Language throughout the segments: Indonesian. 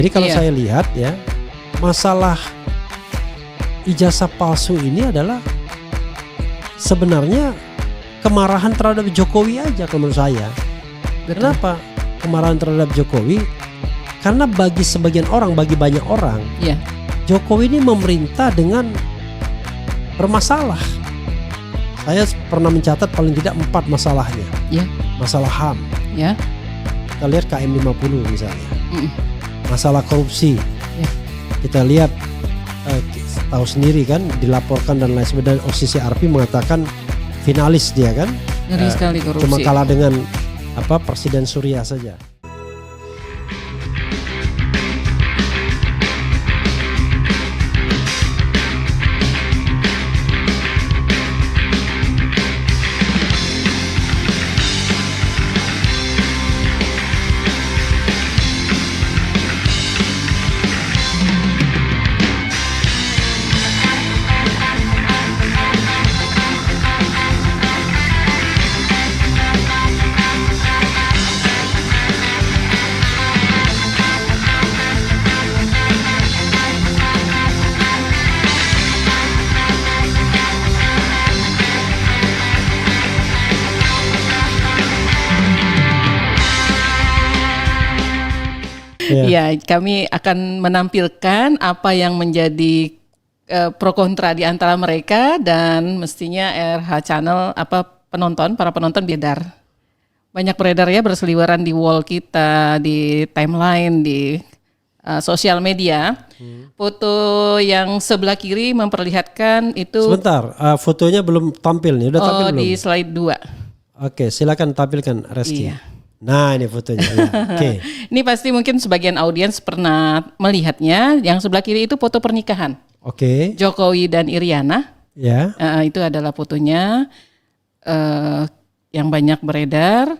Jadi kalau saya lihat ya, masalah ijazah palsu ini adalah sebenarnya kemarahan terhadap Jokowi aja kalau menurut saya. Kenapa kemarahan terhadap Jokowi? Karena bagi sebagian orang, bagi banyak orang, Jokowi ini memerintah dengan bermasalah. Saya pernah mencatat paling tidak 4 masalahnya. Masalah HAM. Kita lihat KM 50 misalnya. Masalah korupsi. Kita lihat tahu sendiri kan, dilaporkan dan lain sebagainya. OCCRP mengatakan finalis dia kan. Ngeri sekali korupsi. Cuma kalah dengan Presiden Surya saja. Ya, kami akan menampilkan apa yang menjadi pro kontra di antara mereka, dan mestinya RH Channel para penonton beredar. Banyak beredar ya, berseliweran di wall kita, di timeline, di sosial media. Foto yang sebelah kiri memperlihatkan itu. Sebentar, fotonya belum tampil nih, udah tampil belum? Di slide 2. Oke, silakan tampilkan Reski. Nah, ini fotonya. Oke. Ini pasti mungkin sebagian audiens pernah melihatnya. Yang sebelah kiri itu foto pernikahan. Oke. Jokowi dan Iriana. Ya. Itu adalah fotonya yang banyak beredar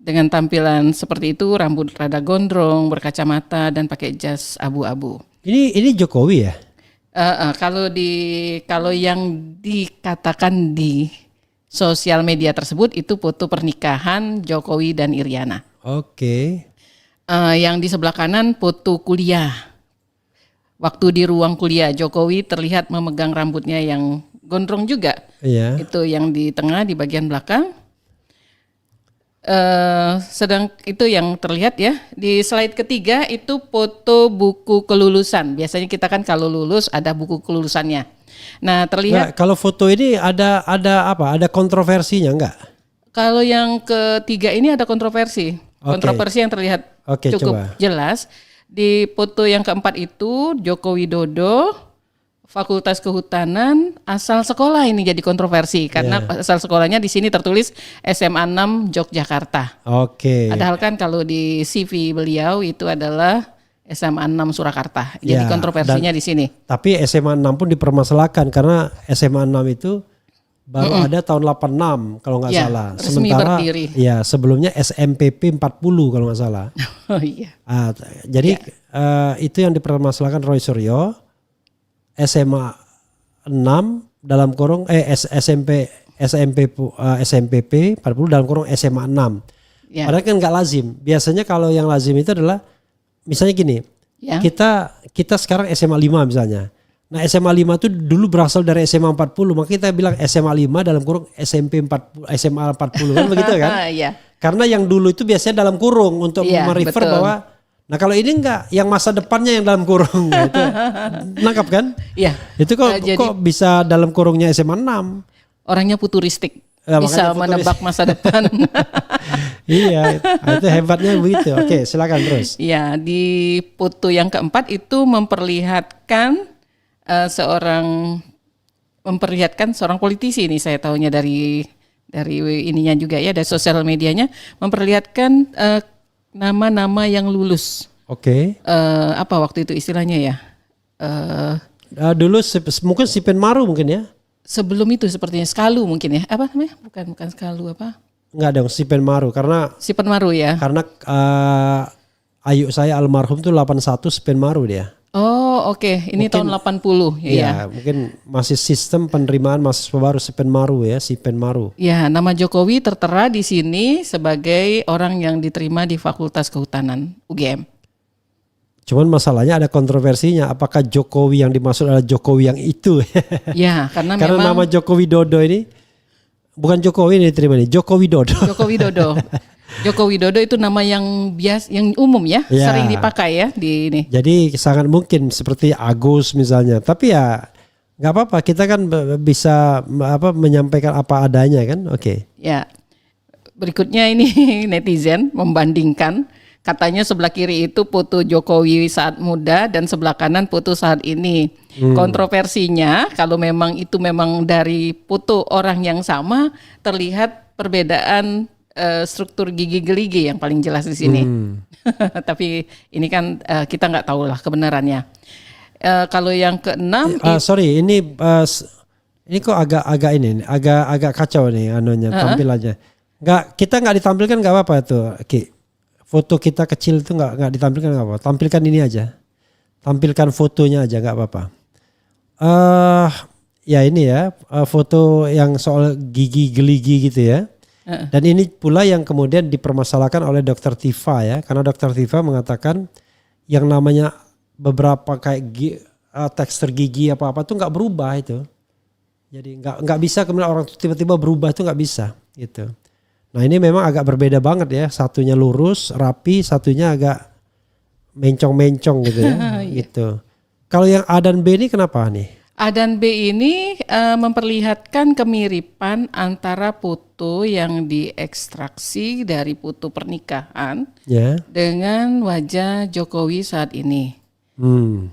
dengan tampilan seperti itu, rambut rada gondrong, berkacamata dan pakai jas abu-abu. Ini Jokowi ya? Kalau yang dikatakan di sosial media tersebut itu foto pernikahan Jokowi dan Iriana. Oke. Yang di sebelah kanan foto kuliah. Waktu di ruang kuliah, Jokowi terlihat memegang rambutnya yang gondrong juga. Iya. Itu yang di tengah di bagian belakang. Sedang itu yang terlihat ya. Di slide ketiga itu foto buku kelulusan. Biasanya kita kan kalau lulus ada buku kelulusannya. Nah, terlihat kalau foto ini ada apa? Ada kontroversinya enggak? Kalau yang ketiga ini ada kontroversi. Kontroversi yang terlihat cukup jelas. Di foto yang keempat itu Joko Widodo, Fakultas Kehutanan, asal sekolah ini jadi kontroversi karena asal sekolahnya di sini tertulis SMA 6 Yogyakarta. Padahal kan kalau di CV beliau itu adalah SMA 6 Surakarta. Jadi kontroversinya di sini. Tapi SMA 6 pun dipermasalahkan karena SMA 6 itu baru ada tahun 86 kalau nggak salah. Sementara berdiri. Ya sebelumnya SMPP 40 kalau nggak salah. Jadi itu yang dipermasalahkan Roy Suryo. SMA 6 dalam kurung SMPP 40 dalam kurung SMA 6. Padahal kan nggak lazim. Biasanya kalau yang lazim itu adalah misalnya gini, kita sekarang SMA 5 misalnya. Nah SMA 5 itu dulu berasal dari SMA 40, maka kita bilang SMA 5 dalam kurung SMP 40, SMA 40 kan begitu kan? Karena yang dulu itu biasanya dalam kurung untuk merefer bahwa, nah kalau ini enggak, yang masa depannya yang dalam kurung. Gitu. Nangkap kan? Iya. Itu kok bisa dalam kurungnya SMA 6? Orangnya futuristik. Bisa menebak masa depan. Iya, itu hebatnya begitu. Oke, silakan terus. Ya, di foto yang keempat itu memperlihatkan seorang politisi ini, saya tahunya dari ininya juga ya, dari sosial medianya, memperlihatkan nama-nama yang lulus. Apa waktu itu istilahnya ya? Dulu mungkin Sipen Maru mungkin ya. Sebelum itu sepertinya Skalu mungkin ya. Apa namanya? Bukan Skalu apa? Enggak dong, Sipen Maru karena Sipen Maru ya. Karena ayu saya almarhum tuh 81 Sipen Maru dia. Oh, oke. Ini mungkin, tahun 80 ya. Mungkin masih sistem penerimaan mahasiswa baru Sipen Maru ya, Sipen Maru. Ya, nama Jokowi tertera di sini sebagai orang yang diterima di Fakultas Kehutanan UGM. Cuman masalahnya ada kontroversinya. Apakah Jokowi yang dimaksud adalah Jokowi yang itu? Ya, karena nama Joko Widodo ini bukan Jokowi ini diterima nih, Joko Widodo. Joko Widodo. Joko Widodo itu nama yang yang umum ya, sering dipakai ya di ini. Jadi sangat mungkin seperti Agus misalnya. Tapi ya nggak apa-apa, kita kan bisa menyampaikan apa adanya kan. Oke. Ya. Berikutnya ini netizen membandingkan, katanya sebelah kiri itu foto Jokowi saat muda dan sebelah kanan foto saat ini. Kontroversinya kalau memang itu memang dari foto orang yang sama, terlihat perbedaan struktur gigi geligi yang paling jelas di sini. Tapi ini kan kita nggak tahu lah kebenarannya. Kalau yang keenam, ini kok agak kacau nih anunya tampilannya. Kita nggak ditampilkan nggak apa-apa tuh, Ki. Foto kita kecil itu nggak ditampilkan nggak apa-apa. Tampilkan ini aja, tampilkan fotonya aja nggak apa-apa. Ya ini ya foto yang soal gigi geligi gitu ya. Dan ini pula yang kemudian dipermasalahkan oleh Dr. Tifa ya, karena Dr. Tifa mengatakan yang namanya beberapa kayak tekstur gigi apa-apa tuh nggak berubah itu. Jadi nggak bisa kemudian orang tiba-tiba berubah itu nggak bisa gitu. Nah ini memang agak berbeda banget ya, satunya lurus rapi, satunya agak mencong-mencong gitu ya. Gitu. Kalau yang A dan B ini kenapa nih? A dan B ini memperlihatkan kemiripan antara foto yang diekstraksi dari foto pernikahan dengan wajah Jokowi saat ini.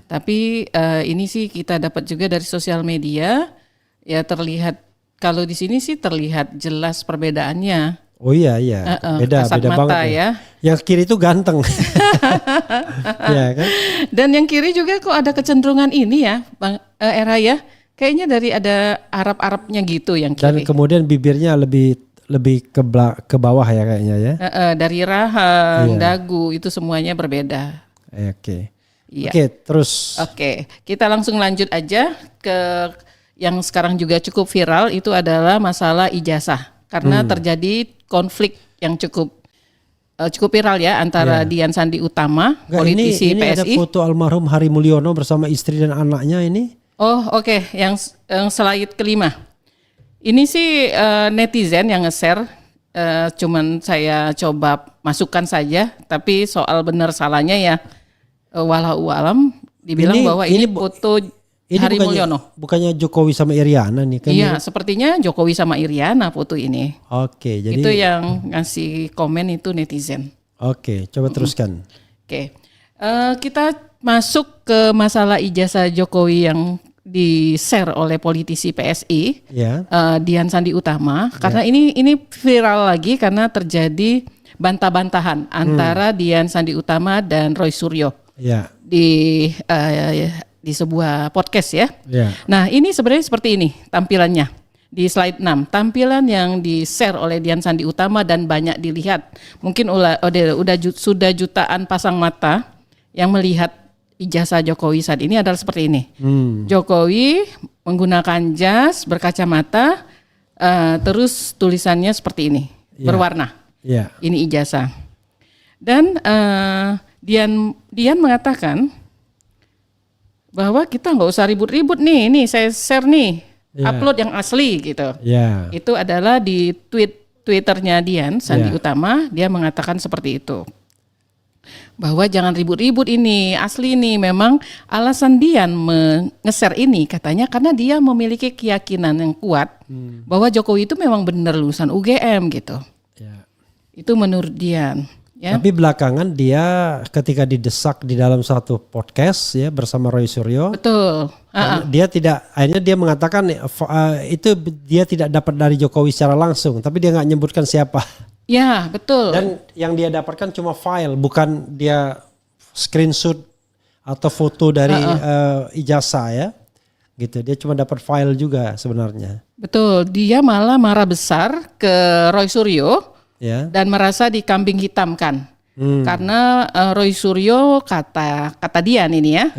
Tapi ini sih kita dapat juga dari sosial media, ya terlihat kalau di sini sih terlihat jelas perbedaannya. Oh iya, beda mata banget ya. Yang kiri itu ganteng. Ya, kan? Dan yang kiri juga kok ada kecenderungan ini ya, Bang Era ya. Kayaknya dari ada Arab-Arabnya gitu yang kiri. Dan kemudian bibirnya lebih ke bawah ya kayaknya ya. Dari rahang, dagu itu semuanya berbeda. Oke. Iya. Oke, terus. Oke, kita langsung lanjut aja ke yang sekarang juga cukup viral, itu adalah masalah ijazah. Karena terjadi konflik yang cukup viral ya antara Dian Sandi Utama, politisi ini PSI. Ini ada foto almarhum Hari Mulyono bersama istri dan anaknya ini. Oh oke. Yang slide kelima. Ini sih netizen yang nge-share, cuman saya coba masukkan saja, tapi soal benar salahnya ya walau alam dibilang bahwa ini foto Hari Mulyono. Bukannya Jokowi sama Iriana nih kan? Iya, sepertinya Jokowi sama Iriana foto ini. Oke, jadi itu yang ngasih komen itu netizen. Oke, coba teruskan. Oke. Kita masuk ke masalah ijazah Jokowi yang di-share oleh politisi PSI, Dian Sandi Utama, karena ini viral lagi karena terjadi bantah-bantahan antara Dian Sandi Utama dan Roy Suryo. Di sebuah podcast ya. Nah ini sebenarnya seperti ini tampilannya di slide 6. Tampilan yang di-share oleh Dian Sandi Utama dan banyak dilihat. Mungkin sudah jutaan pasang mata yang melihat ijazah Jokowi saat ini adalah seperti ini. Jokowi menggunakan jas, berkacamata, terus tulisannya seperti ini, berwarna. Ini ijazah. Dan Dian mengatakan bahwa kita nggak usah ribut-ribut nih, ini saya share nih, upload yang asli gitu. Itu adalah di Twitternya Dian Sandi Utama, dia mengatakan seperti itu. Bahwa jangan ribut-ribut ini, asli ini. Memang alasan Dian nge-share ini katanya karena dia memiliki keyakinan yang kuat bahwa Jokowi itu memang benar lulusan UGM gitu. Itu menurut Dian. Tapi belakangan dia ketika didesak di dalam satu podcast ya bersama Roy Suryo. Betul. Akhirnya dia mengatakan itu dia tidak dapat dari Jokowi secara langsung, tapi dia nggak menyebutkan siapa. Ya betul. Dan yang dia dapatkan cuma file, bukan dia screenshot atau foto dari ijazah ya. Gitu. Dia cuma dapat file juga sebenarnya. Betul. Dia malah marah besar ke Roy Suryo. Dan merasa dikambing hitamkan karena Roy Suryo kata Dian ini ya,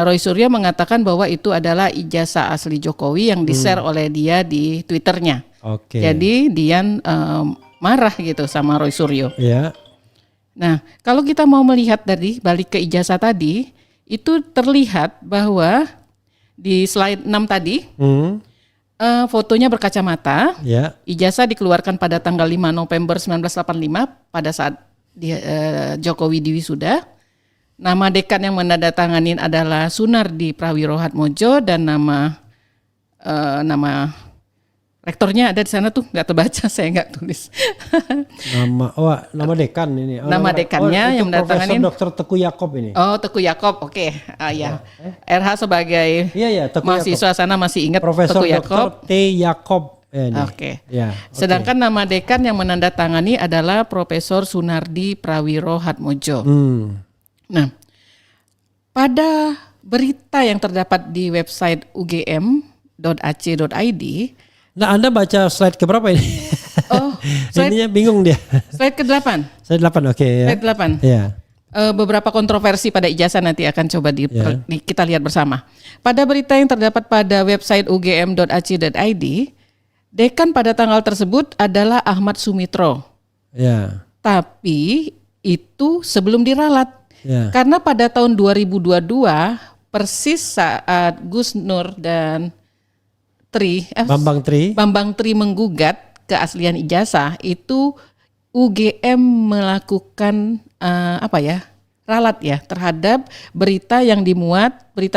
Roy Suryo mengatakan bahwa itu adalah ijazah asli Jokowi yang di-share oleh dia di Twitternya. Jadi Dian marah gitu sama Roy Suryo. Nah, kalau kita mau melihat dari balik ke ijazah tadi, itu terlihat bahwa di slide 6 tadi, fotonya berkacamata. Ya. Ijazah dikeluarkan pada tanggal 5 November 1985 pada saat Jokowi diwisuda. Nama dekan yang menandatangani adalah Sunardi Prawiro Hatmojo dan nama rektornya ada di sana tuh, nggak terbaca, saya nggak tulis. Nama dekan ini. Nama dekannya yang menandatangani Profesor Dr. Teguh Yakob ini. Oh, Teguh Yakob, oke. Ya. RH sebagai mahasiswa sana masih ingat Profesor Teguh Yakob. Dr. T. Yakob. Oke. Sedangkan nama dekan yang menandatangani adalah Profesor Sunardi Prawiro Hatmojo. Nah, pada berita yang terdapat di website ugm.ac.id. Nah, Anda baca slide keberapa ini? Oh, ininya bingung dia. Slide ke-8. Slide 8, oke. Slide 8. Ya. Beberapa kontroversi pada ijazah nanti akan coba kita lihat bersama. Pada berita yang terdapat pada website ugm.ac.id, dekan pada tanggal tersebut adalah Ahmad Sumitro. Ya. Tapi itu sebelum diralat. Ya. Karena pada tahun 2022 persis saat Gus Nur dan Bambang Tri menggugat keaslian ijazah, itu UGM melakukan ralat ya terhadap berita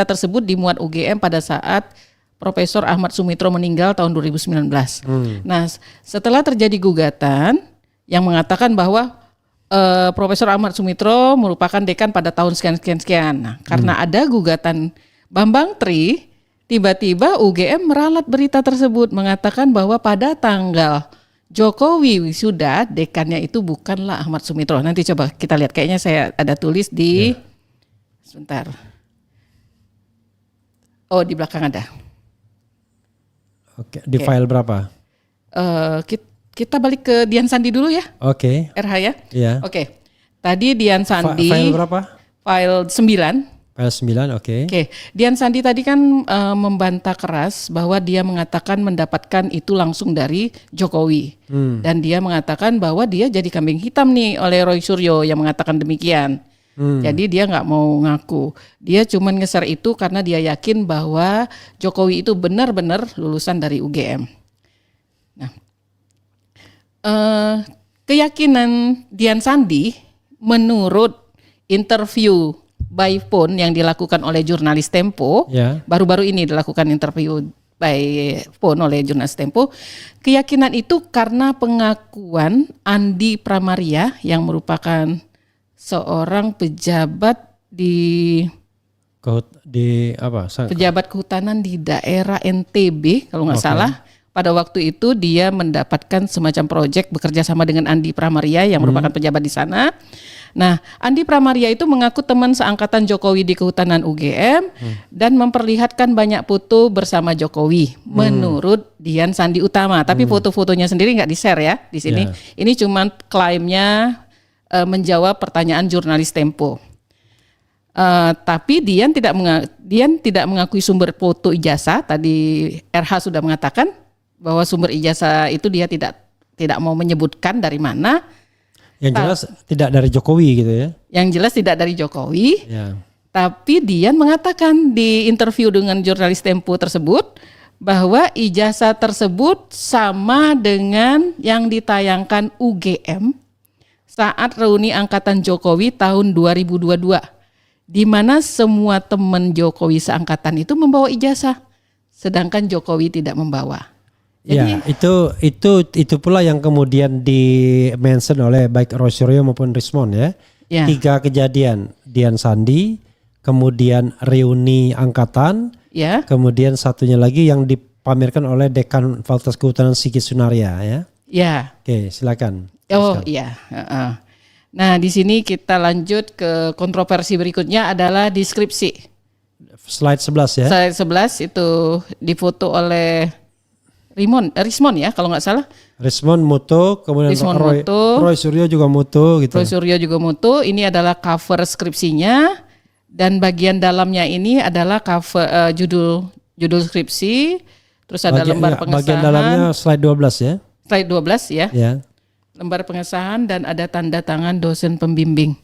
tersebut dimuat UGM pada saat Profesor Ahmad Sumitro meninggal tahun 2019. Nah, setelah terjadi gugatan yang mengatakan bahwa Profesor Ahmad Sumitro merupakan dekan pada tahun sekian. Nah, karena ada gugatan Bambang Tri, tiba-tiba UGM meralat berita tersebut mengatakan bahwa pada tanggal Jokowi wisuda dekannya itu bukanlah Ahmad Sumitro. Nanti coba kita lihat, kayaknya saya ada tulis di sebentar. Oh, di belakang ada. Oke, di file berapa? Kita balik ke Dian Sandi dulu ya. Oke. RH ya. Iya. Oke. Tadi Dian Sandi. File berapa? File 9. File 9, oke. Oke, Dian Sandi tadi kan membantah keras bahwa dia mengatakan mendapatkan itu langsung dari Jokowi. Dan dia mengatakan bahwa dia jadi kambing hitam nih oleh Roy Suryo yang mengatakan demikian. Jadi dia nggak mau ngaku. Dia cuma ngeser itu karena dia yakin bahwa Jokowi itu benar-benar lulusan dari UGM. Nah, keyakinan Dian Sandi menurut interview by phone yang dilakukan oleh jurnalis Tempo, baru-baru ini dilakukan interview by phone oleh jurnalis Tempo, keyakinan itu karena pengakuan Andi Pramaria yang merupakan seorang pejabat pejabat kehutanan di daerah NTB kalau nggak salah. Pada waktu itu dia mendapatkan semacam proyek bekerja sama dengan Andi Pramaria yang merupakan pejabat di sana. Nah, Andi Pramaria itu mengaku teman seangkatan Jokowi di kehutanan UGM dan memperlihatkan banyak foto bersama Jokowi menurut Dian Sandi Utama. Tapi foto-fotonya sendiri nggak di-share ya di sini. Ini cuma klaimnya menjawab pertanyaan jurnalis Tempo. Tapi Dian tidak mengakui sumber foto ijazah. Tadi RH sudah mengatakan bahwa sumber ijazah itu dia tidak mau menyebutkan dari mana. Yang jelas tidak dari Jokowi gitu ya. Yang jelas tidak dari Jokowi. Tapi Dian mengatakan di interview dengan jurnalis Tempo tersebut bahwa ijazah tersebut sama dengan yang ditayangkan UGM saat reuni angkatan Jokowi tahun 2022. Di mana semua teman Jokowi seangkatan itu membawa ijazah, sedangkan Jokowi tidak membawa. Jadi, itu pula yang kemudian di-mention oleh baik Roy Suryo maupun Rismond ya. 3 kejadian, Dian Sandi, kemudian reuni angkatan, kemudian satunya lagi yang dipamerkan oleh Dekan Fakultas Kehutanan Sigit Sunaria ya. Oke, silakan. Nah, di sini kita lanjut ke kontroversi berikutnya adalah deskripsi. Slide 11 ya. Slide 11 itu difoto oleh Rismond ya kalau nggak salah. Rismond moto, kemudian Roy Suryo juga moto gitu. Roy Suryo juga moto. Ini adalah cover skripsinya dan bagian dalamnya ini adalah cover judul skripsi. Terus ada lembar pengesahan. Bagian dalamnya slide 12 ya. Slide 12 ya. lembar pengesahan, dan ada tanda tangan dosen pembimbing.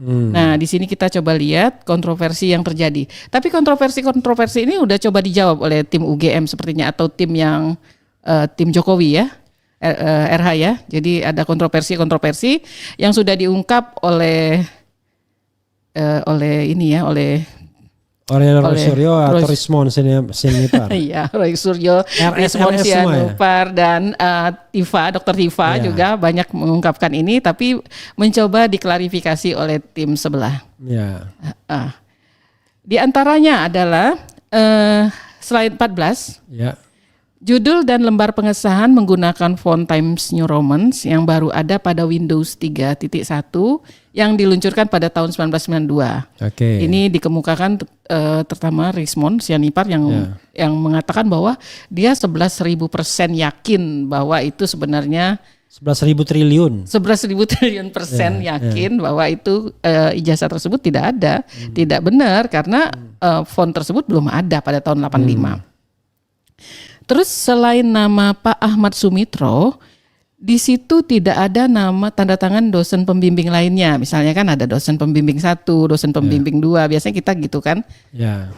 Nah, di sini kita coba lihat kontroversi yang terjadi. Tapi kontroversi ini udah coba dijawab oleh tim UGM sepertinya, atau tim yang tim Jokowi ya, RH ya. Jadi ada kontroversi yang sudah diungkap oleh Roy Suryo atau Rismon Sianipar. Iya, Roy Suryo, Rismon Sianipar dan Dr. Tifa juga banyak mengungkapkan ini, tapi mencoba diklarifikasi oleh tim sebelah. Ya. Di antaranya adalah slide 14. Ya. Judul dan lembar pengesahan menggunakan font Times New Roman yang baru ada pada Windows 3.1 yang diluncurkan pada tahun 1992. Oke. Ini dikemukakan terutama Rismon Sianipar yang mengatakan bahwa dia 11.000% yakin bahwa itu sebenarnya 11.000 triliun. 11.000 triliun persen yakin bahwa itu ijazah tersebut tidak ada, tidak benar karena font tersebut belum ada pada tahun 85. Terus selain nama Pak Ahmad Sumitro, di situ tidak ada nama tanda tangan dosen pembimbing lainnya. Misalnya kan ada dosen pembimbing 1, dosen pembimbing 2, biasanya kita gitu kan. Ya.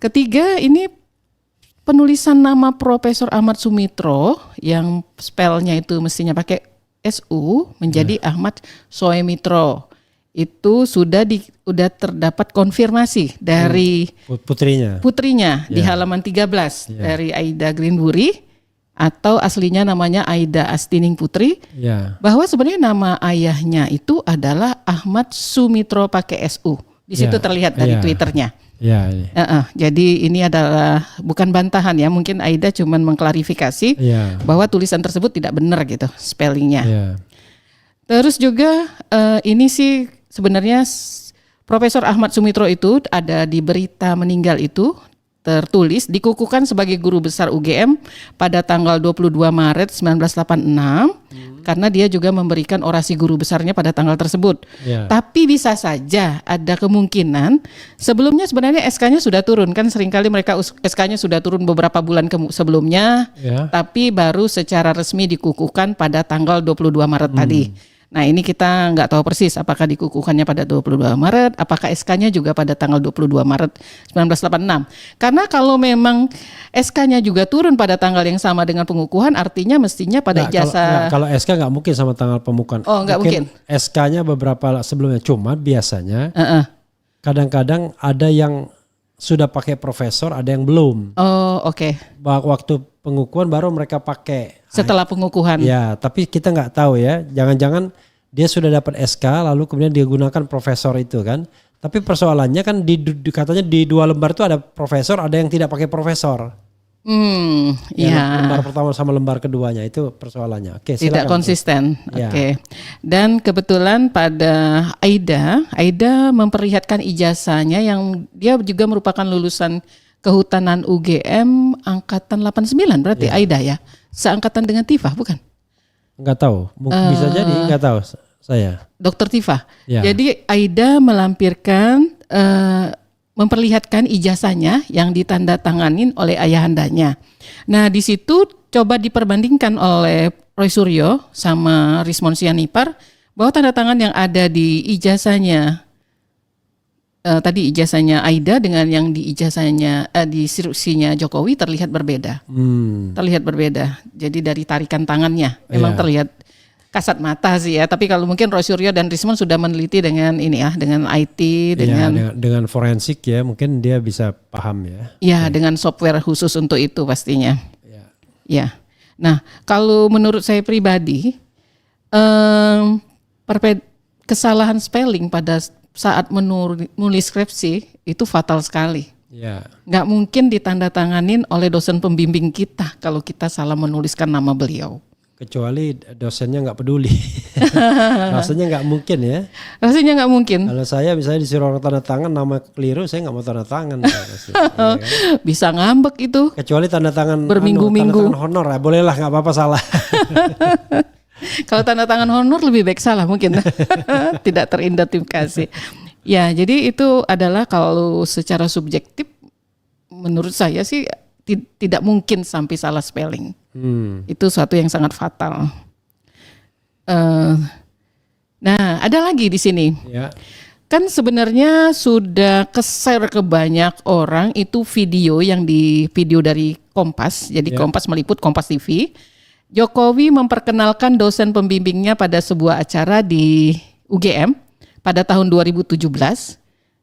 Ketiga, ini penulisan nama Profesor Ahmad Sumitro yang spellnya itu mestinya pakai SU menjadi Ahmad Soemitro. Itu sudah terdapat konfirmasi dari putrinya di halaman 13 dari Aida Greenbury, atau aslinya namanya Aida Astining Putri, bahwa sebenarnya nama ayahnya itu adalah Ahmad Sumitro pakai SU. Di situ terlihat dari Twitternya. Jadi ini adalah bukan bantahan ya, mungkin Aida cuma mengklarifikasi bahwa tulisan tersebut tidak benar gitu spellingnya. Terus juga ini sih sebenarnya Profesor Ahmad Sumitro itu ada di berita meninggal itu tertulis dikukuhkan sebagai guru besar UGM pada tanggal 22 Maret 1986 karena dia juga memberikan orasi guru besarnya pada tanggal tersebut. Tapi bisa saja ada kemungkinan sebelumnya sebenarnya SK-nya sudah turun, kan seringkali mereka SK-nya sudah turun beberapa bulan sebelumnya, tapi baru secara resmi dikukuhkan pada tanggal 22 Maret tadi. Nah ini kita nggak tahu persis apakah dikukuhkannya pada 22 Maret, apakah SK-nya juga pada tanggal 22 Maret 1986. Karena kalau memang SK-nya juga turun pada tanggal yang sama dengan pengukuhan, artinya mestinya pada ijazah. Kalau SK nggak mungkin sama tanggal pemukuhan. Oh nggak mungkin. SK-nya beberapa sebelumnya, cuma biasanya kadang-kadang ada yang sudah pakai profesor, ada yang belum. Oh oke. Waktu pengukuhan baru mereka pakai. Setelah pengukuhan. Ya, tapi kita nggak tahu ya. Jangan-jangan dia sudah dapat SK lalu kemudian dia gunakan profesor itu kan. Tapi persoalannya kan katanya di 2 lembar itu ada profesor, ada yang tidak pakai profesor. Lembar pertama sama lembar keduanya itu persoalannya. Oke, silakan. Tidak konsisten. Oke. Dan kebetulan pada Aida memperlihatkan ijazahnya yang dia juga merupakan lulusan Kehutanan UGM angkatan 89 berarti Aida ya. Seangkatan dengan Tifa bukan? Enggak tahu. Mungkin bisa jadi, enggak tahu saya. Dr. Tifa. Jadi Aida melampirkan memperlihatkan ijazahnya yang ditandatanganin oleh ayahandanya. Nah, di situ coba diperbandingkan oleh Roy Suryo sama Rismon Sianipar bahwa tanda tangan yang ada di ijazahnya tadi ijazahnya Aida dengan yang di ijazahnya di instruksinya Jokowi terlihat berbeda. Terlihat berbeda. Jadi dari tarikan tangannya memang terlihat kasat mata sih ya. Tapi kalau mungkin Roy Suryo dan Rismon sudah meneliti dengan ini ya, dengan IT, dengan forensik ya, mungkin dia bisa paham ya. Ya, dengan software khusus untuk itu pastinya. Ya. Nah, kalau menurut saya pribadi kesalahan spelling pada saat menulis skripsi itu fatal sekali. Nggak mungkin ditandatanganin oleh dosen pembimbing kita kalau kita salah menuliskan nama beliau. Kecuali dosennya nggak peduli. Rasanya nggak mungkin ya. Rasanya nggak mungkin. Kalau saya misalnya disuruh orang tanda tangan nama keliru, saya nggak mau tanda tangan. Bisa ngambek itu. Kecuali tanda tangan berminggu-minggu. Tanda tangan honor ya, bolehlah nggak apa-apa salah. Kalau tanda tangan honor lebih baik salah mungkin. Tidak teridentifikasi. Ya, jadi itu adalah kalau secara subjektif menurut saya sih tidak mungkin sampai salah spelling. Itu suatu yang sangat fatal. Nah, ada lagi di sini. Ya. Kan sebenarnya sudah ke-share ke banyak orang itu video dari Kompas. Jadi Kompas meliput, Kompas TV. Jokowi memperkenalkan dosen pembimbingnya pada sebuah acara di UGM pada tahun 2017.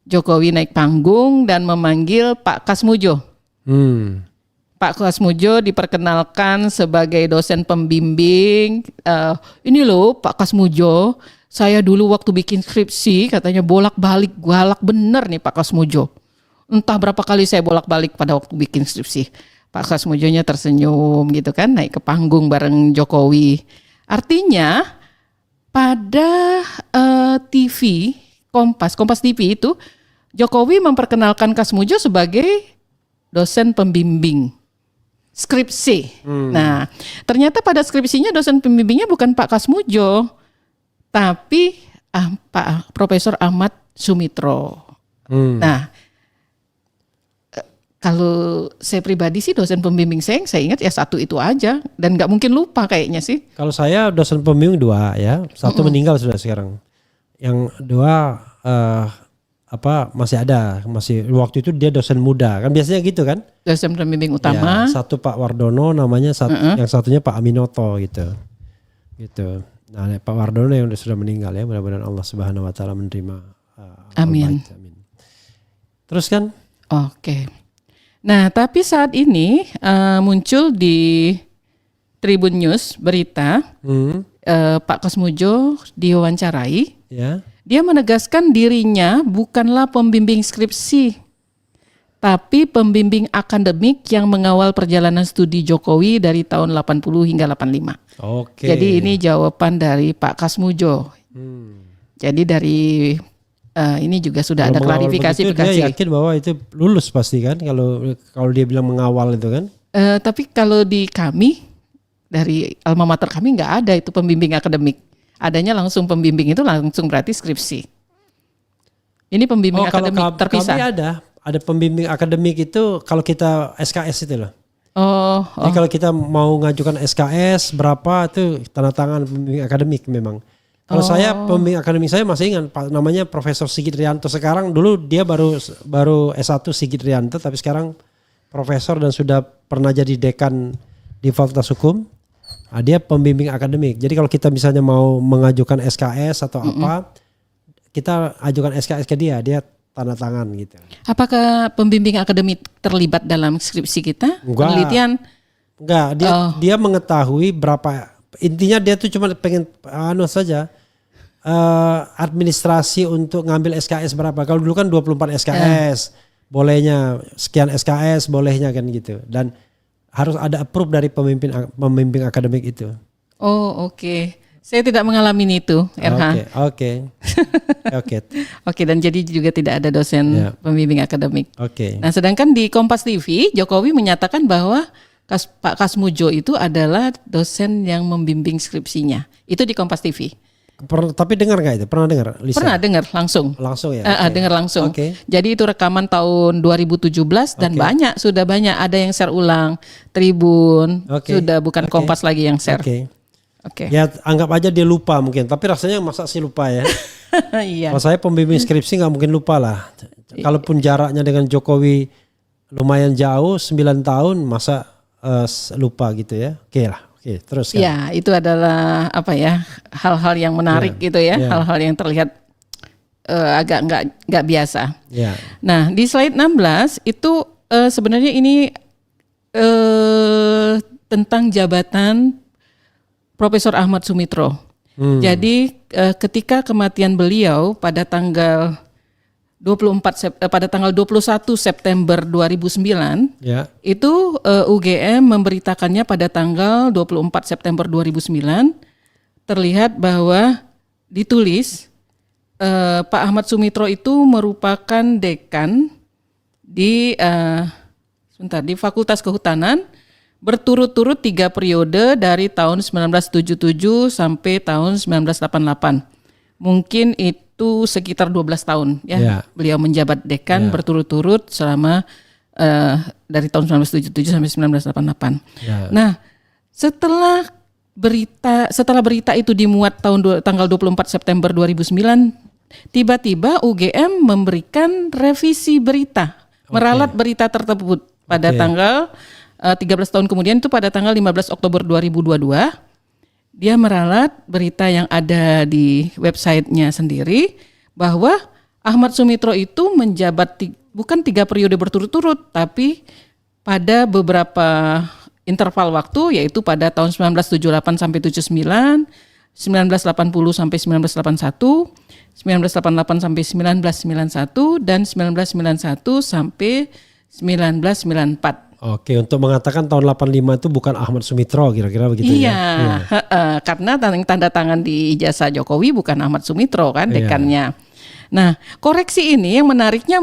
Jokowi naik panggung dan memanggil Pak Kasmujo. Pak Kasmujo diperkenalkan sebagai dosen pembimbing. Ini loh Pak Kasmujo, saya dulu waktu bikin skripsi katanya bolak-balik galak bener nih Pak Kasmujo. Entah berapa kali saya bolak-balik pada waktu bikin skripsi. Pak Kasmujonya tersenyum gitu kan, naik ke panggung bareng Jokowi. Artinya pada TV Kompas TV itu Jokowi memperkenalkan Kasmujo sebagai dosen pembimbing skripsi. Nah, ternyata pada skripsinya dosen pembimbingnya bukan Pak Kasmujo, tapi Pak Profesor Ahmad Sumitro. Nah, kalau saya pribadi sih dosen pembimbing saya ingat ya satu itu aja dan nggak mungkin lupa kayaknya sih. Kalau saya dosen pembimbing 2 ya, satu meninggal sudah sekarang. Yang 2 masih ada, waktu itu dia dosen muda kan biasanya gitu kan, dosen pembimbing utama ya, satu Pak Wardono namanya, yang satunya Pak Aminoto gitu. Nah Pak Wardono yang sudah meninggal ya, mudah-mudahan Allah Subhanahu Wa Taala menerima. Amin. Terus kan? Oke. Nah tapi saat ini muncul di Tribun News berita Pak Kasmujo diwawancarai. Ya. Dia menegaskan dirinya bukanlah pembimbing skripsi, tapi pembimbing akademik yang mengawal perjalanan studi Jokowi dari tahun 80 hingga 85. Oke. Jadi ini jawaban dari Pak Kasmujo. Jadi dari ini juga sudah ada klarifikasi. Dia yakin bahwa itu lulus pasti kan, kalau dia bilang mengawal itu kan. Tapi kalau di kami, dari alma mater kami nggak ada itu pembimbing akademik. Adanya langsung pembimbing itu langsung berarti skripsi. Ini pembimbing akademik terpisah. Kami ada pembimbing akademik itu kalau kita SKS itu loh. Jadi kalau kita mau ngajukan SKS berapa itu tanda tangan pembimbing akademik memang. Kalau saya pembimbing akademik saya masih ingat namanya Profesor Sigit Rianto. Sekarang dulu dia baru S1 Sigit Rianto, tapi sekarang profesor dan sudah pernah jadi dekan di Fakultas Hukum. Dia pembimbing akademik. Jadi kalau kita misalnya mau mengajukan SKS atau apa, kita ajukan SKS ke dia tanda tangan gitu. Apakah pembimbing akademik terlibat dalam skripsi kita? Enggak. Penelitian? Enggak, dia mengetahui berapa. Intinya dia tuh cuma pengen saja administrasi untuk ngambil SKS berapa. Kalau dulu kan 24 SKS, bolehnya sekian SKS bolehnya kan gitu. Dan harus ada approve dari pembimbing akademik itu. Oh oke. Saya tidak mengalami itu, RH. Oke, dan jadi juga tidak ada dosen pembimbing akademik. Oke. Nah sedangkan di Kompas TV, Jokowi menyatakan bahwa Pak Kasmujo itu adalah dosen yang membimbing skripsinya. Itu di Kompas TV. Tapi dengar nggak itu? Pernah dengar, Lisa? Pernah dengar langsung. Langsung ya? Dengar langsung. Jadi itu rekaman tahun 2017 dan sudah banyak. Ada yang share ulang, Tribun, sudah bukan Kompas lagi yang share. Oke. Ya anggap aja dia lupa mungkin, tapi rasanya masa sih lupa ya? Iya. Kalau saya pembimbing skripsi nggak mungkin lupa lah. Kalaupun jaraknya dengan Jokowi lumayan jauh, 9 tahun, masa lupa gitu ya? Oke lah. Oke, terus kan. Ya, itu adalah hal-hal yang menarik gitu ya, hal-hal yang terlihat agak nggak biasa. Nah, di slide 16 itu sebenarnya ini tentang jabatan Profesor Ahmad Sumitro. Jadi ketika kematian beliau pada tanggal 21 September 2009 itu UGM memberitakannya pada tanggal 24 September 2009 terlihat bahwa ditulis Pak Ahmad Sumitro itu merupakan dekan di Fakultas Kehutanan berturut-turut 3 periode dari tahun 1977 sampai tahun 1988. Mungkin itu sekitar 12 tahun beliau menjabat dekan berturut-turut selama dari tahun 1977 sampai 1988. Nah, setelah setelah berita itu dimuat tanggal 24 September 2009, tiba-tiba UGM memberikan revisi berita, meralat berita tersebut pada tanggal 13 tahun kemudian, itu pada tanggal 15 Oktober 2022. Dia meralat berita yang ada di websitenya sendiri bahwa Ahmad Sumitro itu menjabat bukan 3 periode berturut-turut, tapi pada beberapa interval waktu, yaitu pada tahun 1978 sampai 79, 1980 sampai 1981, 1988 sampai 1991, dan 1991 sampai 1994. Oke, untuk mengatakan tahun 85 itu bukan Ahmad Sumitro, kira-kira begitu ya? Iya, karena tanda tangan di ijazah Jokowi bukan Ahmad Sumitro kan, dekannya. Nah, koreksi ini yang menariknya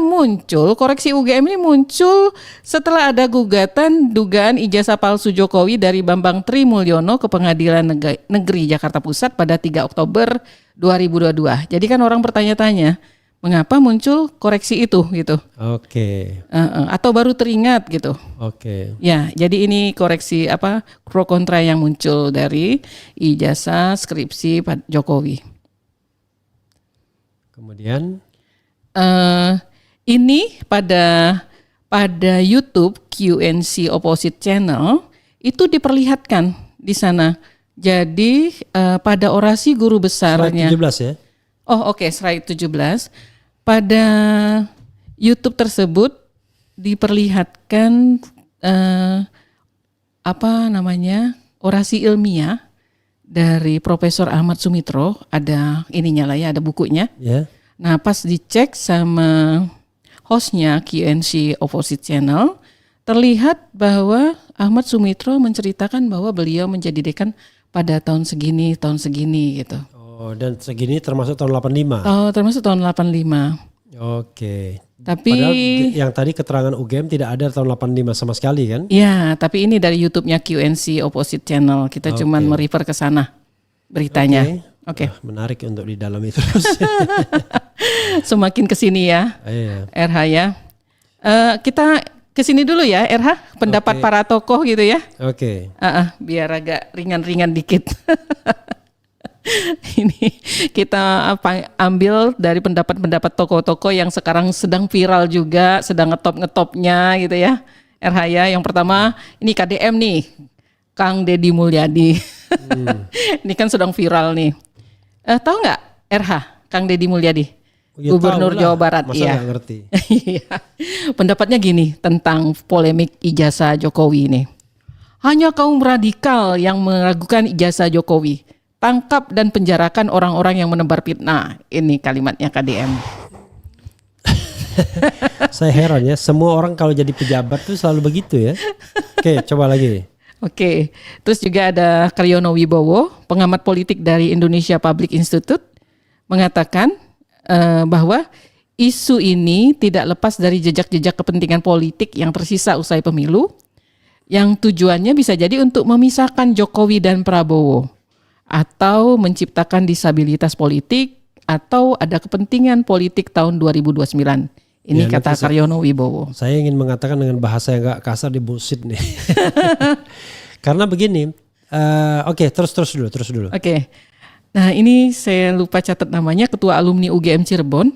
koreksi UGM ini muncul setelah ada gugatan dugaan ijazah palsu Jokowi dari Bambang Trimulyono ke Pengadilan Negeri Jakarta Pusat pada 3 Oktober 2022. Jadi kan orang bertanya-tanya, mengapa muncul koreksi itu gitu? Oke. Atau baru teringat gitu? Oke. Ya, jadi ini koreksi pro kontra yang muncul dari ijazah skripsi Pak Jokowi. Kemudian ini pada YouTube QNC Opposite Channel itu diperlihatkan di sana. Jadi pada orasi guru besarnya. Slide 17 ya? Oh oke, slide 17. Pada YouTube tersebut diperlihatkan orasi ilmiah dari Profesor Ahmad Sumitro, ada ininya lah ya, ada bukunya. Yeah. Nah, pas dicek sama hostnya QNC Opposite Channel, terlihat bahwa Ahmad Sumitro menceritakan bahwa beliau menjadi dekan pada tahun segini gitu. Oh, dan segini termasuk tahun 85? Oh, termasuk tahun 85. Oke. Tapi padahal yang tadi keterangan UGM tidak ada tahun 85 sama sekali kan? Ya, tapi ini dari YouTube-nya QNC Opposite Channel. Kita cuman merefer ke sana beritanya. Oke. Menarik untuk didalami terus. Semakin kesini ya, RH ya. Kita kesini dulu ya, RH. Pendapat para tokoh gitu ya. Oke. Biar agak ringan-ringan dikit. Ini kita ambil dari pendapat-pendapat tokoh-tokoh yang sekarang sedang viral juga, sedang ngetop-ngetopnya gitu ya. RH ya, yang pertama ini KDM nih, Kang Deddy Mulyadi. Ini kan sedang viral nih. Tahu nggak RH, Kang Deddy Mulyadi? Ya, Gubernur Jawa Barat. Masa nggak ngerti? Pendapatnya gini tentang polemik ijazah Jokowi ini. Hanya kaum radikal yang meragukan ijazah Jokowi. Tangkap dan penjarakan orang-orang yang menebar fitnah. Ini kalimatnya KDM. Saya heran ya, semua orang kalau jadi pejabat tuh selalu begitu ya. Oke, coba lagi. Oke, terus juga ada Karyono Wibowo, pengamat politik dari Indonesia Public Institute, mengatakan bahwa isu ini tidak lepas dari jejak-jejak kepentingan politik yang tersisa usai pemilu, yang tujuannya bisa jadi untuk memisahkan Jokowi dan Prabowo, atau menciptakan disabilitas politik, atau ada kepentingan politik tahun 2029. Ini kata Karyono Wibowo. Saya ingin mengatakan dengan bahasa yang agak kasar di bullshit nih. Karena begini, terus dulu. Oke. Nah ini saya lupa catat namanya, Ketua Alumni UGM Cirebon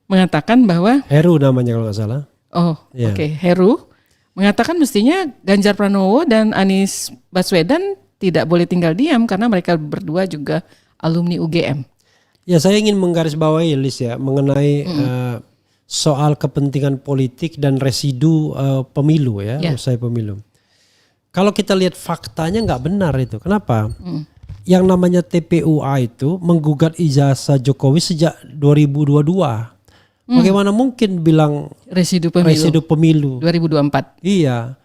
mengatakan bahwa Heru namanya kalau nggak salah. Heru mengatakan mestinya Ganjar Pranowo dan Anies Baswedan tidak boleh tinggal diam karena mereka berdua juga alumni UGM. Ya, saya ingin menggarisbawahi Lis ya mengenai soal kepentingan politik dan residu pemilu ya, usai pemilu. Kalau kita lihat faktanya nggak benar itu. Kenapa? Yang namanya TPUA itu menggugat ijazah Jokowi sejak 2022. Bagaimana mungkin bilang residu pemilu 2024? Iya.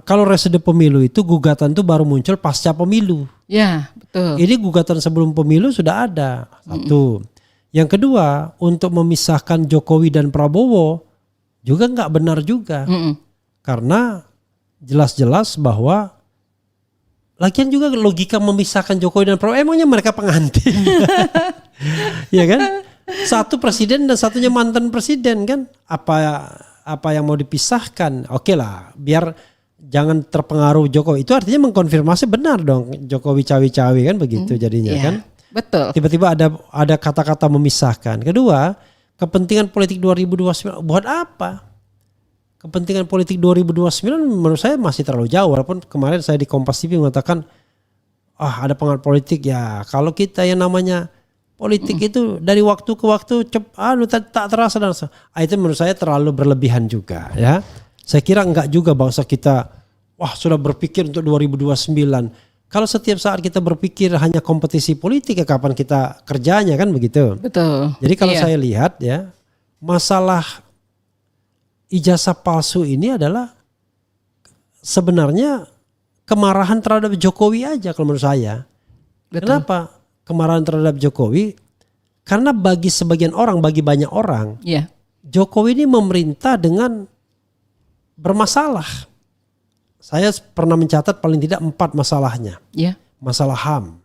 Kalau residu pemilu itu gugatan itu baru muncul pasca pemilu. Ya, betul. Ini gugatan sebelum pemilu sudah ada. Satu. Yang kedua, untuk memisahkan Jokowi dan Prabowo juga nggak benar juga. Karena jelas-jelas bahwa lagian juga logika memisahkan Jokowi dan Prabowo, emangnya mereka pengantin. Ya kan? Satu presiden dan satunya mantan presiden kan? Apa yang mau dipisahkan? Oke lah, biar jangan terpengaruh Jokowi. Itu artinya mengkonfirmasi benar dong Jokowi cawi-cawi kan begitu jadinya kan. Betul. Tiba-tiba ada kata-kata memisahkan. Kedua, kepentingan politik 2029 buat apa? Kepentingan politik 2029 menurut saya masih terlalu jauh. Walaupun kemarin saya di Kompas TV mengatakan ada pengaruh politik ya. Kalau kita yang namanya politik itu dari waktu ke waktu tak terasa dan itu menurut saya terlalu berlebihan juga ya. Saya kira enggak juga bangsa kita sudah berpikir untuk 2029. Kalau setiap saat kita berpikir hanya kompetisi politik ya kapan kita kerjanya kan begitu. Betul. Jadi kalau saya lihat ya masalah ijazah palsu ini adalah sebenarnya kemarahan terhadap Jokowi aja kalau menurut saya. Betul. Kenapa? Kemarahan terhadap Jokowi karena bagi sebagian orang, bagi banyak orang, Jokowi ini memerintah dengan bermasalah. Saya pernah mencatat paling tidak 4 masalahnya. Masalah HAM.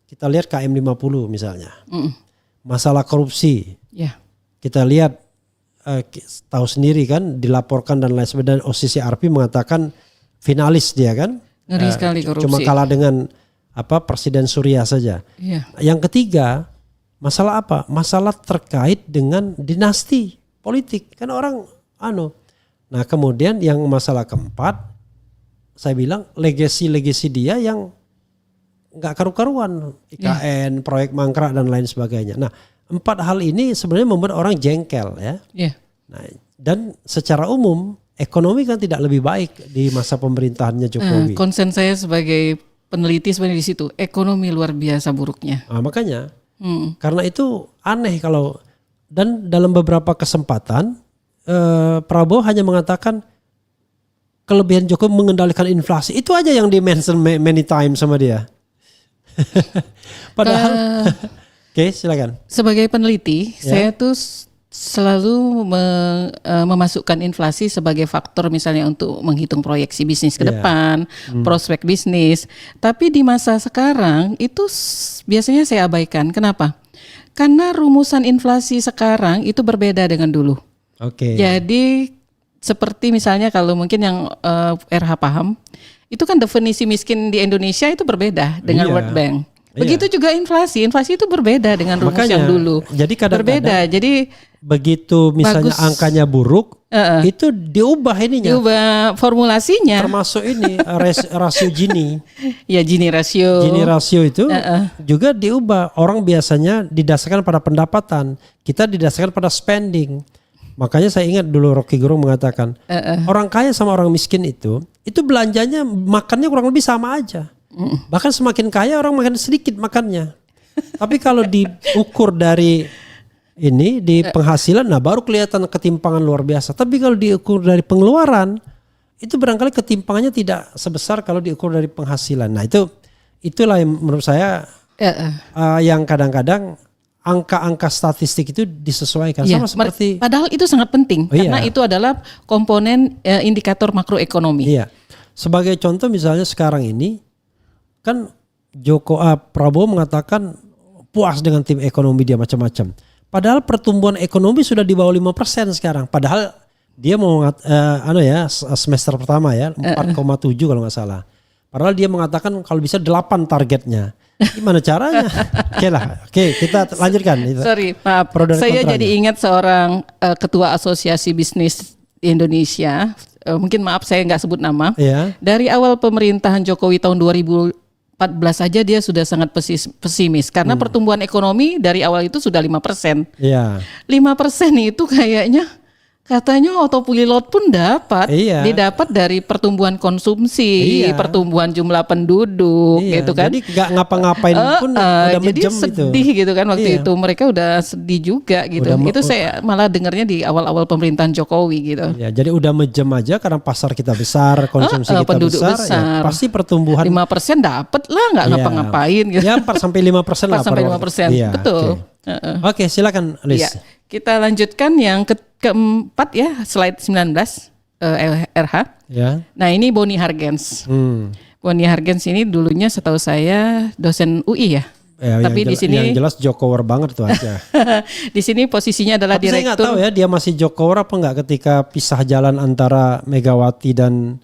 Kita lihat KM50 misalnya. Masalah korupsi. Kita lihat tahu sendiri kan dilaporkan dan lain sebagainya. OCCRP mengatakan finalis dia kan. Ngeri sekali korupsi. Cuma kalah dengan Presiden Surya saja. Yang ketiga, masalah apa? Masalah terkait dengan dinasti politik. Kan orang Nah, kemudian yang masalah keempat, saya bilang legasi dia yang nggak karu-karuan, IKN, proyek mangkrak dan lain sebagainya. Nah, 4 hal ini sebenarnya membuat orang jengkel ya. Nah, dan secara umum ekonomi kan tidak lebih baik di masa pemerintahannya Jokowi. Konsen saya sebagai peneliti sebenarnya di situ, ekonomi luar biasa buruknya. Makanya, karena itu aneh kalau dan dalam beberapa kesempatan Prabowo hanya mengatakan kelebihan Jokowi mengendalikan inflasi. Itu aja yang di mention many times sama dia. Padahal, oke, silakan. Sebagai peneliti, saya tuh selalu memasukkan inflasi sebagai faktor misalnya untuk menghitung proyeksi bisnis ke depan, prospek bisnis. Tapi di masa sekarang itu biasanya saya abaikan. Kenapa? Karena rumusan inflasi sekarang itu berbeda dengan dulu. Jadi seperti misalnya kalau mungkin yang RH paham, itu kan definisi miskin di Indonesia itu berbeda dengan World Bank. Begitu juga inflasi itu berbeda dengan rumus yang dulu. Jadi kadang-kadang berbeda. Jadi begitu misalnya angkanya buruk, itu diubah ininya. Diubah formulasinya. Termasuk ini rasio Gini. Gini rasio. Gini rasio itu juga diubah. Orang biasanya didasarkan pada pendapatan, kita didasarkan pada spending. Makanya saya ingat dulu Rocky Gerung mengatakan orang kaya sama orang miskin itu belanjanya makannya kurang lebih sama aja. Bahkan semakin kaya orang makan sedikit makannya. Tapi kalau diukur dari di penghasilan, nah baru kelihatan ketimpangan luar biasa. Tapi kalau diukur dari pengeluaran, itu barangkali ketimpangannya tidak sebesar kalau diukur dari penghasilan. Nah itulah yang menurut saya yang kadang-kadang angka-angka statistik itu disesuaikan sama seperti. Padahal itu sangat penting karena itu adalah komponen indikator makroekonomi. Sebagai contoh misalnya sekarang ini kan Prabowo mengatakan puas dengan tim ekonomi dia macam-macam. Padahal pertumbuhan ekonomi sudah di bawah 5% sekarang. Padahal dia mau semester pertama 4,7 kalau nggak salah. Padahal dia mengatakan kalau bisa 8 targetnya. Gimana caranya? Oke, kita lanjutkan. Sorry, maaf. Saya jadi ingat seorang ketua asosiasi bisnis di Indonesia. Mungkin maaf saya nggak sebut nama. Dari awal pemerintahan Jokowi tahun 2014 saja dia sudah sangat pesimis karena pertumbuhan ekonomi dari awal itu sudah 5%. 5% itu kayaknya katanya autopilot pun didapat dari pertumbuhan konsumsi, pertumbuhan jumlah penduduk, gitu kan. Jadi nggak ngapa-ngapain pun udah jadi mejem sedih gitu kan waktu itu. Mereka udah sedih juga gitu. Itu saya malah dengarnya di awal-awal pemerintahan Jokowi gitu. Jadi udah mejem aja karena pasar kita besar, konsumsi kita penduduk besar. Pasti pertumbuhan 5% dapat lah, nggak ngapa-ngapain gitu. 4-5% lah. 4-5%, betul. Oke, silakan Liz. Kita lanjutkan yang keempat slide 19 RH. Nah ini Boni Hargens. Boni Hargens ini dulunya setahu saya dosen UI ya. Tapi di sini yang jelas Jokower banget tuh aja. Di sini posisinya adalah direktur. Saya nggak tahu dia masih Jokower apa nggak ketika pisah jalan antara Megawati dan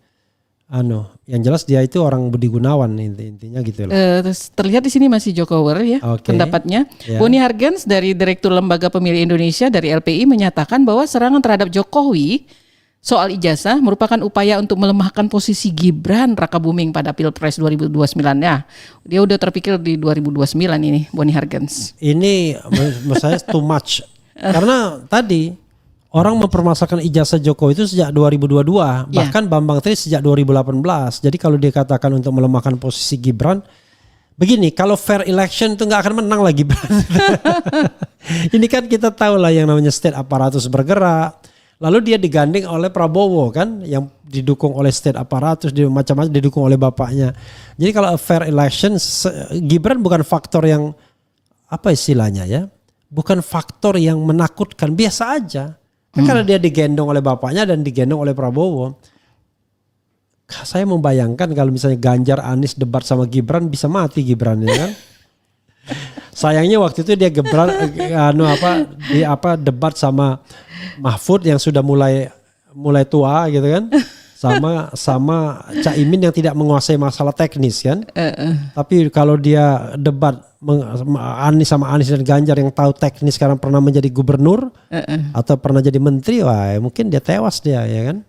Yang jelas dia itu orang Budi Gunawan intinya gitu loh. Terlihat di sini masih Jokower ya pendapatnya. Yeah. Boni Hargens dari Direktur Lembaga Pemilih Indonesia dari LPI menyatakan bahwa serangan terhadap Jokowi soal ijazah merupakan upaya untuk melemahkan posisi Gibran Rakabuming pada Pilpres 2029 ya. Dia udah terpikir di 2029 ini Boni Hargens. Ini menurut saya too much. Karena tadi orang mempermasalahkan ijazah Jokowi itu sejak 2022, bahkan Bambang Tri sejak 2018. Jadi kalau dia katakan untuk melemahkan posisi Gibran, begini, kalau fair election itu nggak akan menang lah Gibran. Ini kan kita tahu lah yang namanya state aparatus bergerak. Lalu dia digandeng oleh Prabowo kan, yang didukung oleh state aparatus, macam-macam didukung oleh bapaknya. Jadi kalau fair election, Gibran bukan faktor yang apa istilahnya ya, bukan faktor yang menakutkan, biasa aja. Karena dia digendong oleh bapaknya dan digendong oleh Prabowo. Saya membayangkan kalau misalnya Ganjar Anies debat sama Gibran, bisa mati Gibran ya kan. Sayangnya waktu itu dia debat sama Mahfud yang sudah mulai tua gitu kan. Sama Caimin yang tidak menguasai masalah teknis kan. Tapi kalau dia debat Anies sama Anies dan Ganjar yang tahu teknis, sekarang pernah menjadi gubernur atau pernah jadi menteri, wah mungkin dia tewas dia ya kan.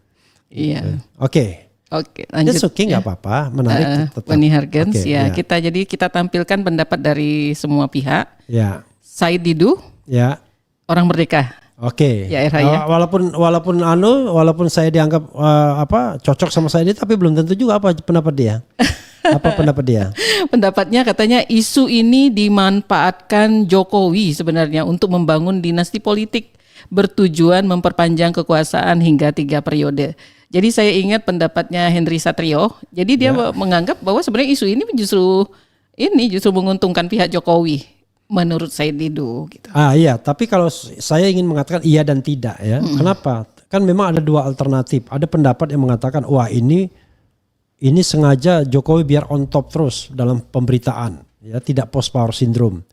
Iya. Oke, lanjut. That's okay, nggak apa-apa, menarik. Boni Hargens ya. Kita tampilkan pendapat dari semua pihak. Ya. Said Didu. Ya. Orang Merdeka. Oke. Ya, walaupun saya dianggap cocok sama saya, tapi belum tentu juga apa pendapat dia. Apa pendapat dia? Pendapatnya katanya isu ini dimanfaatkan Jokowi sebenarnya untuk membangun dinasti politik bertujuan memperpanjang kekuasaan hingga 3 periode. Jadi saya ingat pendapatnya Henry Satrio. Jadi dia menganggap bahwa sebenarnya isu ini justru menguntungkan pihak Jokowi menurut saya Didu. Gitu. Iya, tapi kalau saya ingin mengatakan iya dan tidak ya. Kenapa? Kan memang ada 2 alternatif. Ada pendapat yang mengatakan wah ini sengaja Jokowi biar on top terus dalam pemberitaan, ya tidak post power syndrome.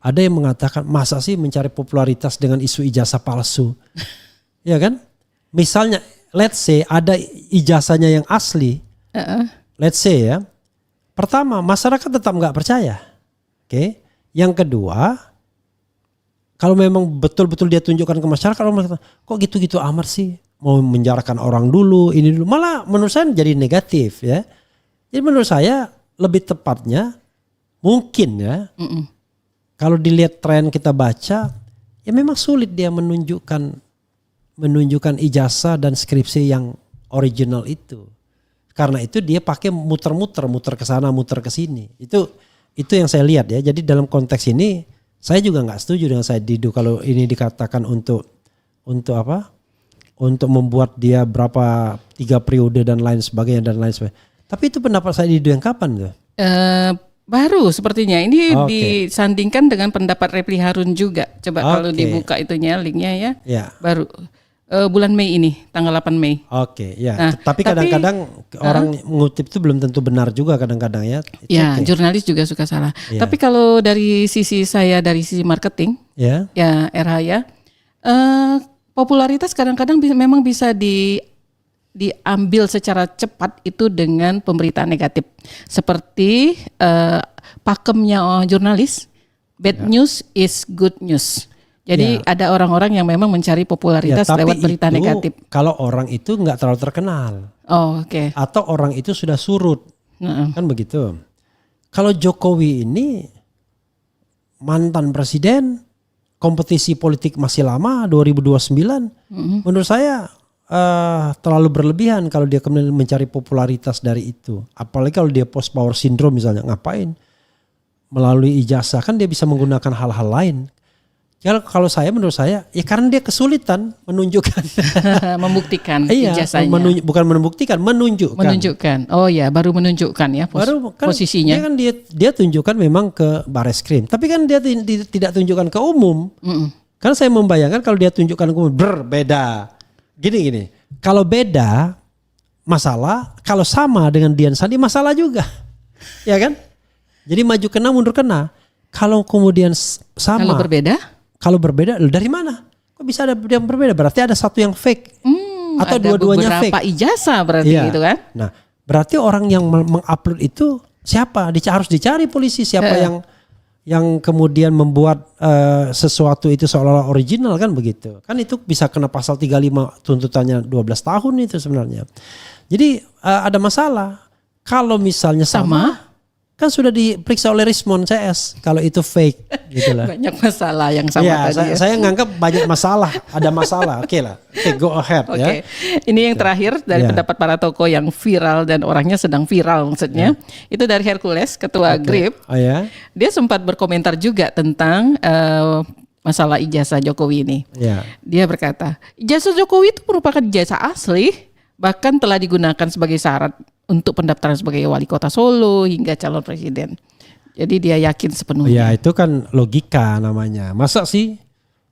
Ada yang mengatakan masa sih mencari popularitas dengan isu ijazah palsu, ya kan? Misalnya, let's say ada ijazahnya yang asli, let's say ya. Pertama, masyarakat tetap nggak percaya, oke? Yang kedua, kalau memang betul-betul dia tunjukkan ke masyarakat, orang mengatakan kok gitu-gitu amat sih? Mau menjarakan orang dulu, ini dulu, malah menurut saya jadi negatif ya. Jadi menurut saya lebih tepatnya mungkin ya, kalau dilihat tren kita baca, ya memang sulit dia menunjukkan ijazah dan skripsi yang original itu. Karena itu dia pakai muter ke sana, muter ke sini. Itu yang saya lihat ya. Jadi dalam konteks ini saya juga nggak setuju dengan Said Didu kalau ini dikatakan untuk apa? Untuk membuat dia berapa 3 periode dan lain sebagainya. Tapi itu pendapat saya Didu yang kapan tuh? Baru sepertinya ini disandingkan dengan pendapat Repli Harun juga. Coba kalau dibuka itunya linknya ya. Baru bulan Mei ini, tanggal 8 Mei. Ya. Nah, tapi kadang-kadang orang mengutip itu belum tentu benar juga kadang-kadang ya. Jurnalis juga suka salah. Tapi kalau dari sisi saya, dari sisi marketing, ya RH ya. Popularitas kadang-kadang memang bisa diambil secara cepat itu dengan pemberitaan negatif. Seperti pakemnya jurnalis, bad news is good news. Jadi ada orang-orang yang memang mencari popularitas lewat berita negatif. Kalau orang itu nggak terlalu terkenal. Atau orang itu sudah surut. Kan begitu. Kalau Jokowi ini mantan presiden, kompetisi politik masih lama 2029. Menurut saya terlalu berlebihan kalau dia kemudian mencari popularitas dari itu. Apalagi kalau dia post power syndrome misalnya, ngapain? Melalui ijazah kan dia bisa menggunakan hal-hal lain. Ya kalau menurut saya ya karena dia kesulitan menunjukkan membuktikan ijazahnya. Bukan menunjukkan. Oh ya, baru menunjukkan ya posisinya. Dia tunjukkan memang ke Bareskrim, tapi kan dia tidak tunjukkan ke umum. Karena saya membayangkan kalau dia tunjukkan ke umum berbeda. Gini. Kalau beda masalah, kalau sama dengan Dian Sandi masalah juga. Ya kan? Jadi maju kena mundur kena. Kalau kemudian sama. Kalau berbeda dari mana? Kok bisa ada yang berbeda? Berarti ada satu yang fake. Atau dua-duanya fake. Ada beberapa ijazah berarti gitu kan? Nah, Berarti orang yang mengupload itu siapa? Harus dicari polisi siapa yang kemudian membuat sesuatu itu seolah-olah original kan begitu. Kan itu bisa kena pasal 35 tuntutannya 12 tahun itu sebenarnya. Jadi ada masalah. Kalau misalnya sama kan sudah diperiksa oleh Rismond CS kalau itu fake gitu lah. Banyak masalah yang sama tadi. Saya nganggap banyak masalah, ada masalah. Oke lah. Go ahead ya. Ini yang terakhir dari pendapat para tokoh yang viral dan orangnya sedang viral maksudnya. Itu dari Hercules, ketua GRIP. Dia sempat berkomentar juga tentang masalah ijazah Jokowi ini. Dia berkata, ijazah Jokowi itu merupakan ijazah asli, bahkan telah digunakan sebagai syarat untuk pendaftaran sebagai wali kota Solo hingga calon presiden. Jadi dia yakin sepenuhnya. Ya itu kan logika namanya. Masa sih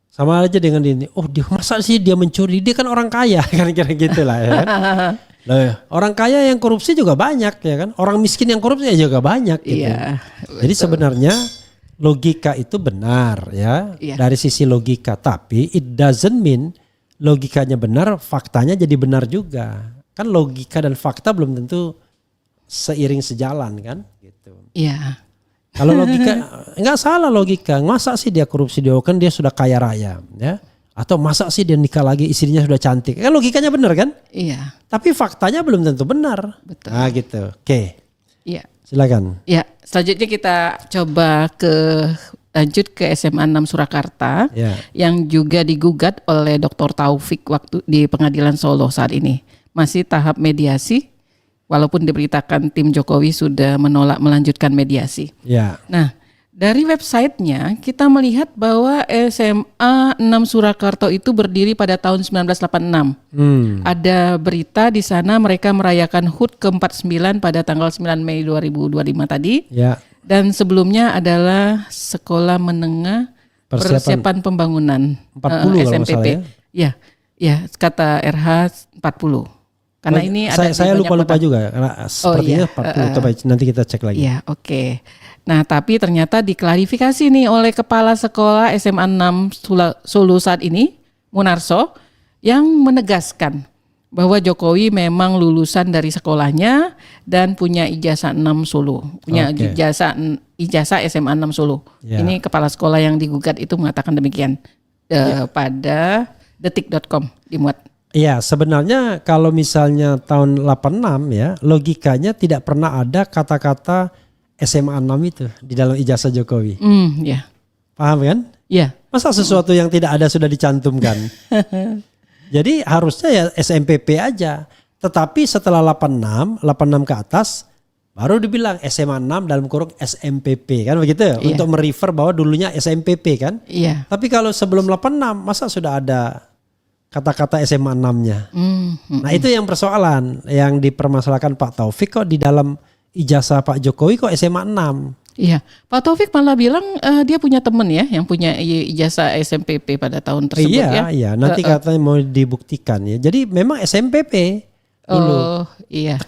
sama aja dengan ini. Oh dia masa sih dia mencuri? Dia kan orang kaya kan kira gitu lah ya kan. Orang kaya yang korupsi juga banyak ya kan. Orang miskin yang korupsi juga banyak gitu. Iya, jadi sebenarnya logika itu benar ya. Dari sisi logika. Tapi it doesn't mean logikanya benar, faktanya jadi benar juga. Kan logika dan fakta belum tentu seiring sejalan kan gitu. Iya. Kalau logika enggak salah logika. Masa sih dia korupsi, dia kan dia sudah kaya raya ya. Atau masa sih dia nikah lagi istrinya sudah cantik. Kan logikanya benar kan? Iya. Tapi faktanya belum tentu benar. Betul. Nah gitu. Oke. Iya. Silakan. Ya, selanjutnya kita coba lanjut ke SMA 6 Surakarta yang juga digugat oleh Dr. Taufik waktu di Pengadilan Solo saat ini. Masih tahap mediasi, walaupun diberitakan tim Jokowi sudah menolak melanjutkan mediasi. Nah, dari websitenya kita melihat bahwa SMA 6 Surakarta itu berdiri pada tahun 1986. Ada berita di sana mereka merayakan HUT ke-49 pada tanggal 9 Mei 2025 tadi. Dan sebelumnya adalah Sekolah Menengah Persiapan Pembangunan 40 SMPP. Ya, kata RH 40. Karena ini ada saya lupa juga karena sepertinya 40. Nanti kita cek lagi. Ya, oke. Nah, tapi ternyata diklarifikasi nih oleh Kepala Sekolah SMA 6 Solo saat ini, Munarso, yang menegaskan bahwa Jokowi memang lulusan dari sekolahnya dan punya ijazah 6 Solo, punya ijazah SMA 6 Solo. Ini kepala sekolah yang digugat itu mengatakan demikian pada detik.com dimuat. Iya, sebenarnya kalau misalnya tahun 86 ya, logikanya tidak pernah ada kata-kata SMA 6 itu di dalam ijazah Jokowi. Paham kan? Iya. Masa sesuatu yang tidak ada sudah dicantumkan? Jadi harusnya ya SMPP aja. Tetapi setelah 86 ke atas baru dibilang SMA 6 dalam kurung SMPP kan begitu? Untuk merefer bahwa dulunya SMPP kan? Tapi kalau sebelum 86 masa sudah ada kata-kata SMA 6-nya. Nah itu yang persoalan yang dipermasalahkan Pak Taufik, kok di dalam ijazah Pak Jokowi kok SMA 6. Iya, Pak Taufik malah bilang dia punya teman ya yang punya ijazah SMPP pada tahun tersebut ya. Iya, nanti katanya mau dibuktikan ya. Jadi memang SMPP dulu.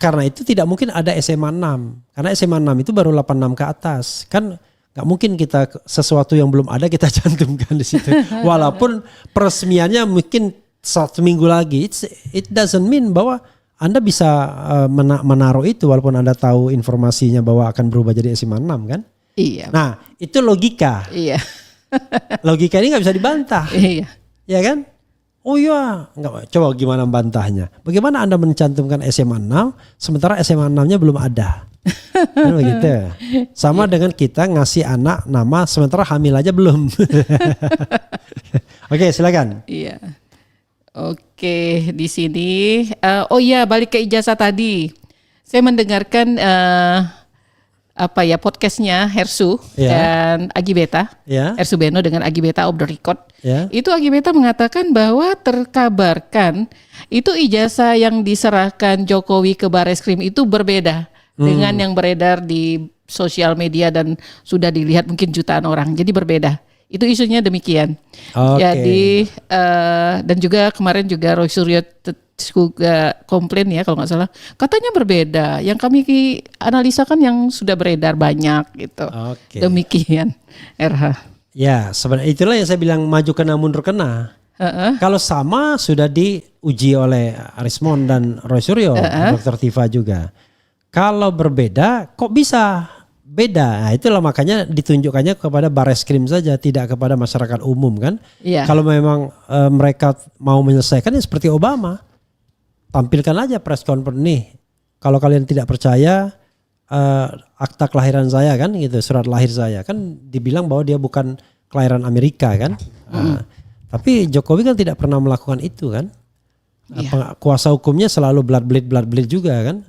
Karena itu tidak mungkin ada SMA 6. Karena SMA 6 itu baru 86 ke atas. Kan gak mungkin kita sesuatu yang belum ada kita cantumkan di situ. Walaupun peresmiannya mungkin 1 minggu lagi, it doesn't mean bahwa Anda bisa menaruh itu walaupun Anda tahu informasinya bahwa akan berubah jadi SMA 6 kan? Iya. Nah itu logika. Iya. Logika ini gak bisa dibantah. Iya. Ya kan? Oh iya. Coba gimana bantahnya? Bagaimana Anda mencantumkan SMA 6 sementara SMA 6-nya belum ada? Kan begitu. Sama dengan kita ngasih anak nama sementara hamil aja belum. Oke, silakan. Iya. Oke, di sini balik ke ijazah tadi. Saya mendengarkan podcastnya Hersu dan Agi Beta. Hersu Beno dengan Agi Beta off the record. Itu Agi Beta mengatakan bahwa terkabarkan itu ijazah yang diserahkan Jokowi ke Bareskrim itu berbeda dengan yang beredar di sosial media dan sudah dilihat mungkin jutaan orang. Jadi berbeda. Itu isunya demikian. Jadi dan juga kemarin juga Roy Suryo komplain ya kalau nggak salah, katanya berbeda. Yang kami analisakan yang sudah beredar banyak gitu. Demikian, RH. Ya sebenarnya itulah yang saya bilang maju kena mundur kena. Kalau sama sudah diuji oleh Rismond dan Roy Suryo, Dr. Tifa juga. Kalau berbeda, kok bisa beda? Nah, itulah makanya ditunjukkannya kepada Barreskrim saja, tidak kepada masyarakat umum kan. Iya. Kalau memang mereka mau menyelesaikan ya seperti Obama, tampilkan aja press conference nih. Kalau kalian tidak percaya akta kelahiran saya kan, gitu, surat lahir saya kan dibilang bahwa dia bukan kelahiran Amerika kan. Tapi Jokowi kan tidak pernah melakukan itu kan. Kuasa hukumnya selalu blood bleed juga kan.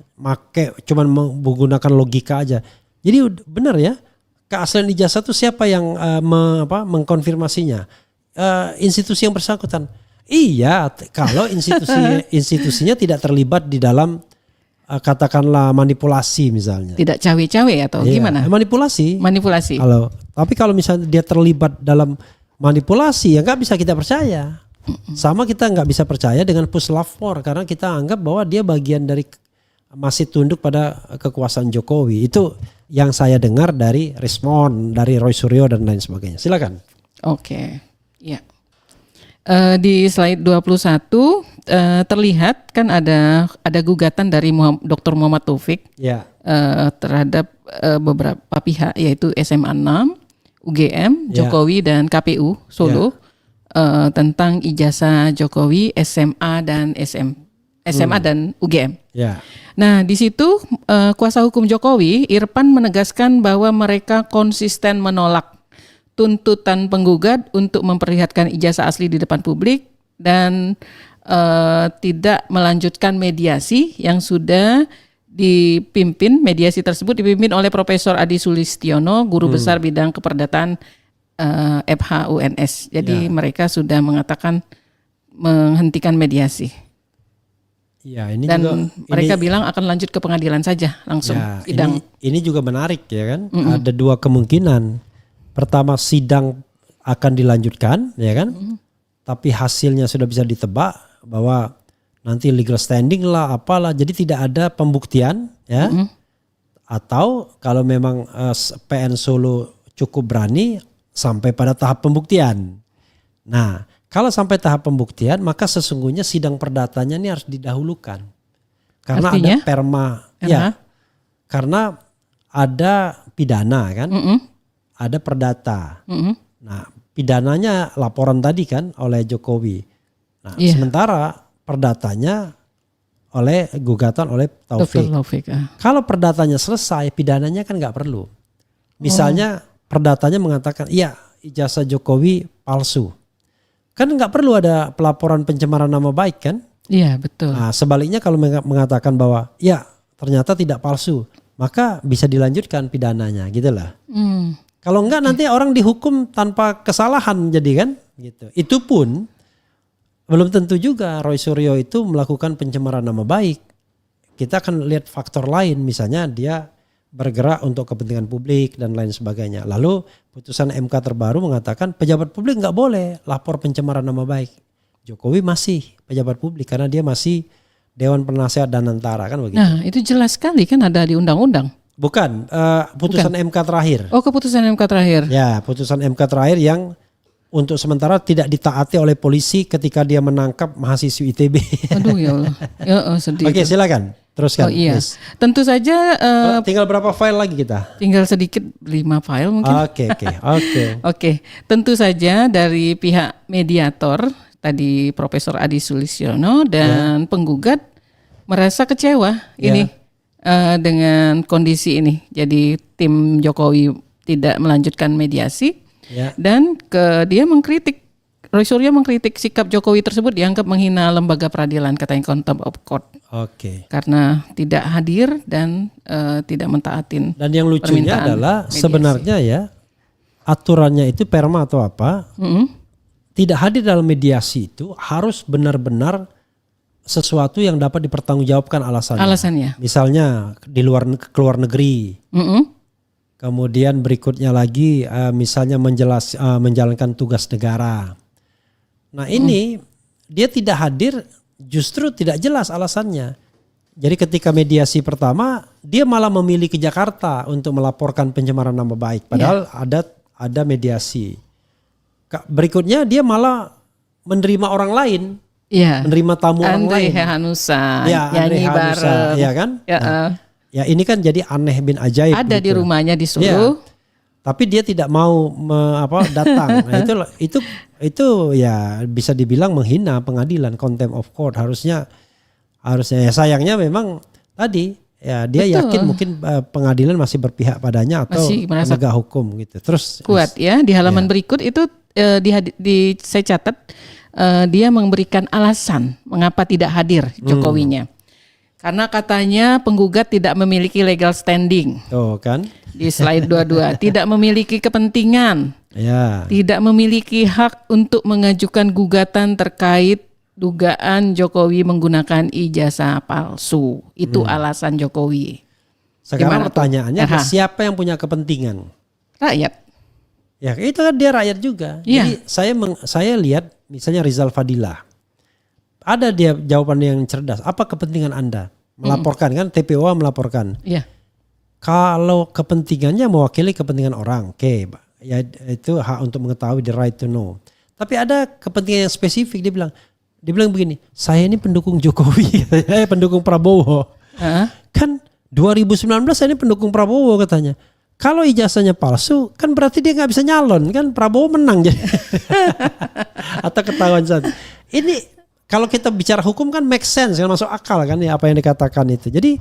Cuman menggunakan logika aja. Jadi benar ya, keaslian ijazah itu siapa yang mengkonfirmasinya? Institusi yang bersangkutan. Iya, kalau institusinya tidak terlibat di dalam katakanlah manipulasi misalnya. Tidak cawe-cawe atau gimana? Manipulasi. Manipulasi. Tapi kalau misalnya dia terlibat dalam manipulasi, ya nggak bisa kita percaya. Sama kita nggak bisa percaya dengan puslapor karena kita anggap bahwa dia bagian dari masih tunduk pada kekuasaan Jokowi. Itu yang saya dengar dari respon dari Roy Suryo dan lain sebagainya. Silakan. Oke. Ya. Di slide 21 terlihat kan ada gugatan dari Dr. Muhammad Taufik terhadap beberapa pihak yaitu SMA 6, UGM, Jokowi dan KPU Solo tentang ijazah Jokowi SMA dan UGM. Nah, di situ kuasa hukum Jokowi Irfan menegaskan bahwa mereka konsisten menolak tuntutan penggugat untuk memperlihatkan ijazah asli di depan publik dan tidak melanjutkan mediasi yang sudah dipimpin. Mediasi tersebut dipimpin oleh Profesor Adi Sulistiono, guru besar bidang keperdataan FH UNS. Jadi mereka sudah mengatakan menghentikan mediasi. Ya, ini dan juga, mereka bilang akan lanjut ke pengadilan saja langsung sidang. Ini juga menarik ya kan. Ada dua kemungkinan. Pertama, sidang akan dilanjutkan ya kan. Tapi hasilnya sudah bisa ditebak bahwa nanti legal standing lah apalah. Jadi tidak ada pembuktian ya. Atau kalau memang PN Solo cukup berani sampai pada tahap pembuktian. Nah, kalau sampai tahap pembuktian maka sesungguhnya sidang perdatanya ini harus didahulukan. Karena artinya? Ada perma. Ya. Karena ada pidana kan. Ada perdata. Nah, pidananya laporan tadi kan oleh Jokowi. Nah, sementara perdatanya oleh gugatan oleh Taufik. Kalau perdatanya selesai, pidananya kan nggak perlu. Misalnya perdatanya mengatakan, iya ijazah Jokowi palsu. Kan nggak perlu ada pelaporan pencemaran nama baik kan? Iya, betul. Nah, sebaliknya kalau mengatakan bahwa ya ternyata tidak palsu, maka bisa dilanjutkan pidananya gitu lah. Kalau enggak nanti orang dihukum tanpa kesalahan jadi kan gitu. Itu pun belum tentu juga Roy Suryo itu melakukan pencemaran nama baik. Kita akan lihat faktor lain, misalnya dia bergerak untuk kepentingan publik dan lain sebagainya. Lalu putusan MK terbaru mengatakan pejabat publik enggak boleh lapor pencemaran nama baik. Jokowi masih pejabat publik karena dia masih Dewan Penasehat Danantara kan begitu. Nah, itu jelas sekali kan ada di undang-undang. Bukan, putusan MK terakhir. Oh, keputusan MK terakhir. Ya, putusan MK terakhir yang untuk sementara tidak ditaati oleh polisi ketika dia menangkap mahasiswi ITB. Aduh ya Allah. Sedih. Oke, silakan. Teruskan. Oh iya. Yes. Tentu saja. Tinggal berapa file lagi kita? Tinggal sedikit, 5 file mungkin. Oke. Tentu saja dari pihak mediator tadi Profesor Adi Sulistiono dan penggugat merasa kecewa ini. Dengan kondisi ini, jadi tim Jokowi tidak melanjutkan mediasi dan dia mengkritik, Roy Suryo mengkritik sikap Jokowi tersebut dianggap menghina lembaga peradilan, katanya contempt of court. Karena tidak hadir dan tidak mentaatin. Dan yang lucunya adalah mediasi. Sebenarnya ya aturannya itu perma atau apa, tidak hadir dalam mediasi itu harus benar-benar sesuatu yang dapat dipertanggungjawabkan alasannya. Misalnya keluar negeri. Kemudian berikutnya lagi misalnya menjalankan tugas negara. Nah ini dia tidak hadir justru tidak jelas alasannya. Jadi ketika mediasi pertama dia malah memilih ke Jakarta untuk melaporkan pencemaran nama baik. Padahal ada mediasi. Berikutnya dia malah menerima orang lain. Menerima tamu orang lain. Andre Hanusa, nyanyi bareng. Ya kan? Ya ini kan jadi aneh bin ajaib. Ada gitu. Di rumahnya disuruh. Ya. Tapi dia tidak mau datang. Nah, itu ya bisa dibilang menghina pengadilan, contempt of court. Harusnya ya sayangnya memang tadi ya dia Betul. Yakin mungkin pengadilan masih berpihak padanya atau penegak hukum gitu. Terus kuat ya di halaman berikut itu saya catat dia memberikan alasan mengapa tidak hadir Jokowinya. Karena katanya penggugat tidak memiliki legal standing. Oh kan? Di slide 22, tidak memiliki kepentingan. Ya. Tidak memiliki hak untuk mengajukan gugatan terkait dugaan Jokowi menggunakan ijazah palsu. Itu alasan Jokowi. Sekarang pertanyaannya siapa yang punya kepentingan? Rakyat. Ya itu kan dia rakyat juga. Ya. Jadi saya lihat misalnya Rizal Fadilah. Ada dia jawaban yang cerdas. Apa kepentingan Anda? Melaporkan kan TPOA melaporkan. Iya. Kalau kepentingannya mewakili kepentingan orang, oke. Ya itu hak untuk mengetahui, the right to know. Tapi ada kepentingan yang spesifik, dia bilang begini, saya ini pendukung Jokowi, saya pendukung Prabowo. Kan 2019 saya ini pendukung Prabowo katanya. Kalau ijazahnya palsu kan berarti dia nggak bisa nyalon kan, Prabowo menang jadi. Atau ketahuan saat ini. Kalau kita bicara hukum kan make sense kan, masuk akal kan ya apa yang dikatakan itu. Jadi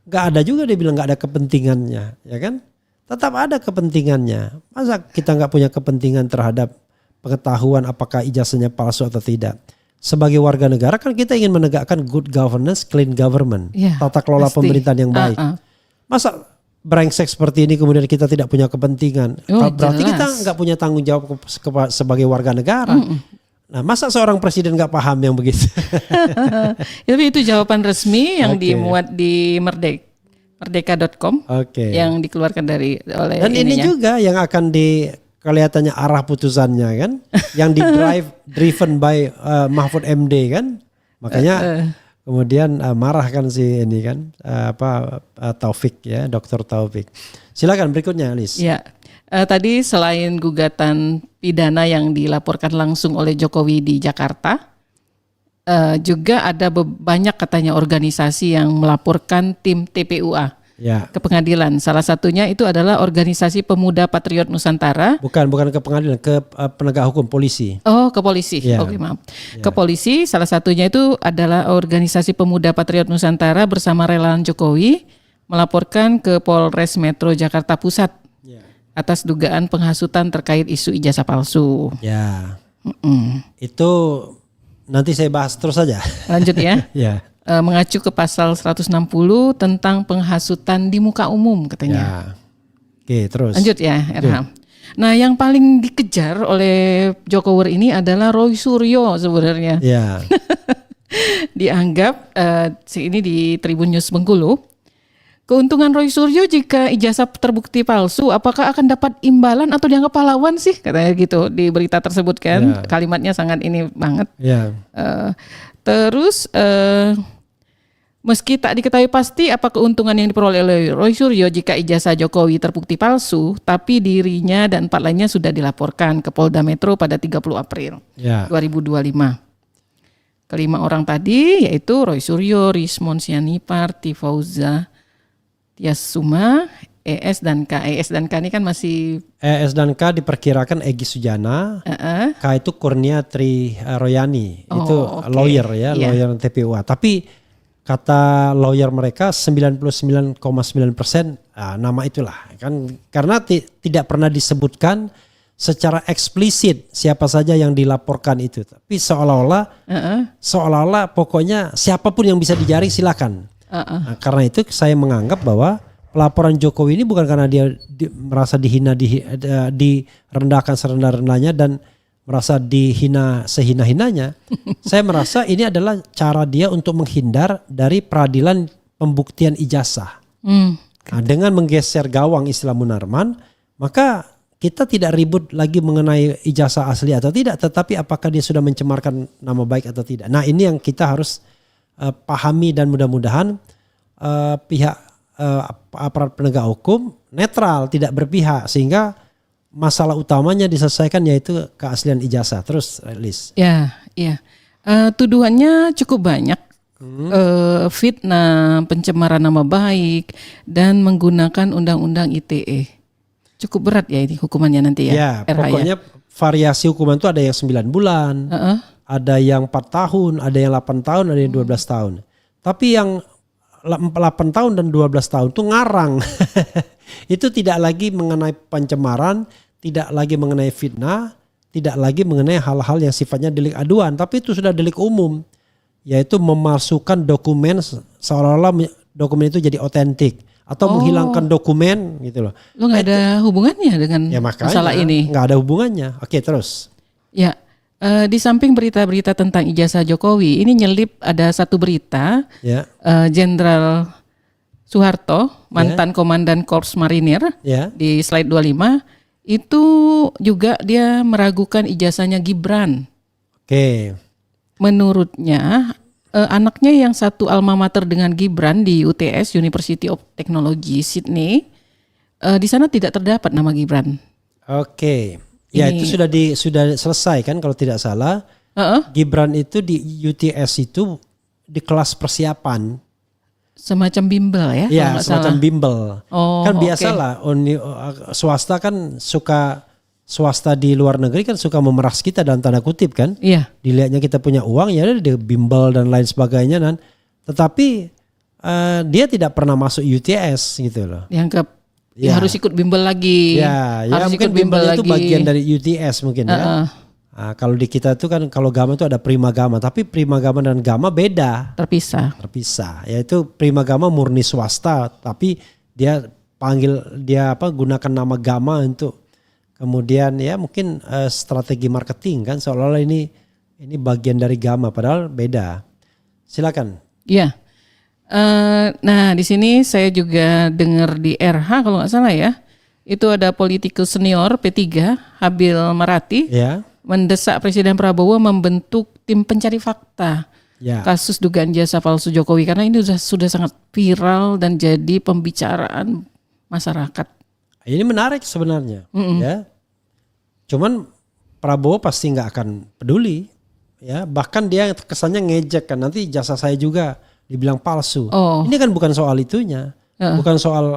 nggak ada juga dia bilang nggak ada kepentingannya, ya kan? Tetap ada kepentingannya. Masa kita nggak punya kepentingan terhadap pengetahuan apakah ijazahnya palsu atau tidak? Sebagai warga negara kan kita ingin menegakkan good governance, clean government, tata kelola pemerintahan yang baik. Masa brengsek seperti ini kemudian kita tidak punya kepentingan? Berarti jelas. Kita nggak punya tanggung jawab sebagai warga negara. Nah, masa seorang presiden nggak paham yang begitu? Tapi itu jawaban resmi yang dimuat di merdeka.com yang dikeluarkan oleh dan ini juga yang akan kelihatannya arah putusannya kan, yang driven by Mahfud MD kan, makanya kemudian marah kan si ini kan Taufik ya, Dr. Taufik. Silakan berikutnya, Lis. Ya. Tadi selain gugatan pidana yang dilaporkan langsung oleh Jokowi di Jakarta, juga ada banyak katanya organisasi yang melaporkan tim TPUA ke pengadilan. Salah satunya itu adalah Organisasi Pemuda Patriot Nusantara. Bukan ke pengadilan, ke penegak hukum, polisi. Oh, ke polisi. Oke, maaf. Ke polisi, salah satunya itu adalah Organisasi Pemuda Patriot Nusantara bersama relawan Jokowi melaporkan ke Polres Metro Jakarta Pusat. Atas dugaan penghasutan terkait isu ijazah palsu. Ya. Itu nanti saya bahas terus saja. Lanjut ya. Ya. Mengacu ke pasal 160 tentang penghasutan di muka umum katanya. Ya. Oke, terus. Lanjut ya, Erham. Nah, yang paling dikejar oleh Jokowi ini adalah Roy Suryo sebenarnya. Ya. Dianggap ini di Tribun News Bengkulu. Keuntungan Roy Suryo jika ijazah terbukti palsu, apakah akan dapat imbalan atau dianggap pahlawan sih? Katanya gitu di berita tersebut kan. Kalimatnya sangat ini banget. Terus meski tak diketahui pasti apa keuntungan yang diperoleh oleh Roy Suryo jika ijazah Jokowi terbukti palsu, tapi dirinya dan 4 lainnya sudah dilaporkan ke Polda Metro pada 30 April 2025. Kelima orang tadi yaitu Roy Suryo, Rismon Sianipar, Tifauza Yasuma, ES dan K. ES dan K ini kan masih... ES dan K diperkirakan Egy Sujana, K itu Kurnia Tri Royani, itu lawyer ya, lawyer TPUA. Tapi kata lawyer mereka 99,9% nama itulah. Kan karena tidak pernah disebutkan secara eksplisit siapa saja yang dilaporkan itu. Tapi seolah-olah pokoknya siapapun yang bisa dijaring silakan. Nah, karena itu saya menganggap bahwa pelaporan Jokowi ini bukan karena dia merasa dihina, direndahkan serendah-rendahnya dan merasa dihina sehina-hinanya. Saya merasa ini adalah cara dia untuk menghindar dari peradilan pembuktian ijazah. Nah, dengan menggeser gawang istilah Munarman, maka kita tidak ribut lagi mengenai ijazah asli atau tidak, tetapi apakah dia sudah mencemarkan nama baik atau tidak. Nah, ini yang kita harus pahami dan mudah-mudahan pihak aparat penegak hukum netral, tidak berpihak sehingga masalah utamanya diselesaikan yaitu keaslian ijazah. Terus Liz. Ya. Tuduhannya cukup banyak fitnah, pencemaran nama baik, dan menggunakan undang-undang ITE. Cukup berat ya ini hukumannya nanti ya. Ya, pokoknya variasi hukuman itu ada yang 9 bulan, ada yang 4 tahun, ada yang 8 tahun, ada yang 12 tahun. Tapi yang 8 tahun dan 12 tahun itu ngarang. Itu tidak lagi mengenai pencemaran, tidak lagi mengenai fitnah, tidak lagi mengenai hal-hal yang sifatnya delik aduan, tapi itu sudah delik umum, yaitu memasukkan dokumen seolah-olah dokumen itu jadi otentik atau menghilangkan dokumen gitu loh. Lo nggak ada hubungannya dengan masalah ini? Nggak ada hubungannya. Oke, terus. Ya. Di samping berita-berita tentang ijazah Jokowi, ini nyelip ada satu berita Jenderal Soeharto, mantan Komandan Korps Marinir, di slide 25, itu juga dia meragukan ijazahnya Gibran. Oke. Menurutnya, anaknya yang satu alma mater dengan Gibran di UTS, University of Technology Sydney, di sana tidak terdapat nama Gibran. Oke. Ya ini, itu sudah selesai kan kalau tidak salah. Gibran itu di UTS itu di kelas persiapan. Semacam bimbel ya? Ya semacam bimbel. Kan biasalah swasta kan swasta di luar negeri kan suka memeras kita dalam tanda kutip kan. Iya. Dilihatnya kita punya uang ya di bimbel dan lain sebagainya dan tetapi dia tidak pernah masuk UTS gitu loh. Dianggap harus ikut bimbel lagi. Ya mungkin bimbel itu bagian dari UTS mungkin ya. Nah, kalau di kita tuh kan kalau Gama itu ada Prima Gama, tapi Prima Gama dan Gama beda. Terpisah. Yaitu Prima Gama murni swasta, tapi dia gunakan nama Gama untuk kemudian ya mungkin strategi marketing kan seolah-olah ini bagian dari Gama padahal beda. Silakan. Iya. Nah di sini saya juga dengar di RH kalau nggak salah ya, itu ada politikus senior P3 Habil Marati mendesak Presiden Prabowo membentuk tim pencari fakta kasus dugaan jasa palsu Jokowi karena ini sudah sangat viral dan jadi pembicaraan masyarakat. Ini menarik sebenarnya, ya. Cuman Prabowo pasti nggak akan peduli, ya. Bahkan dia kesannya ngejek kan nanti jasa saya juga dibilang palsu. Ini kan bukan soal itunya. Bukan soal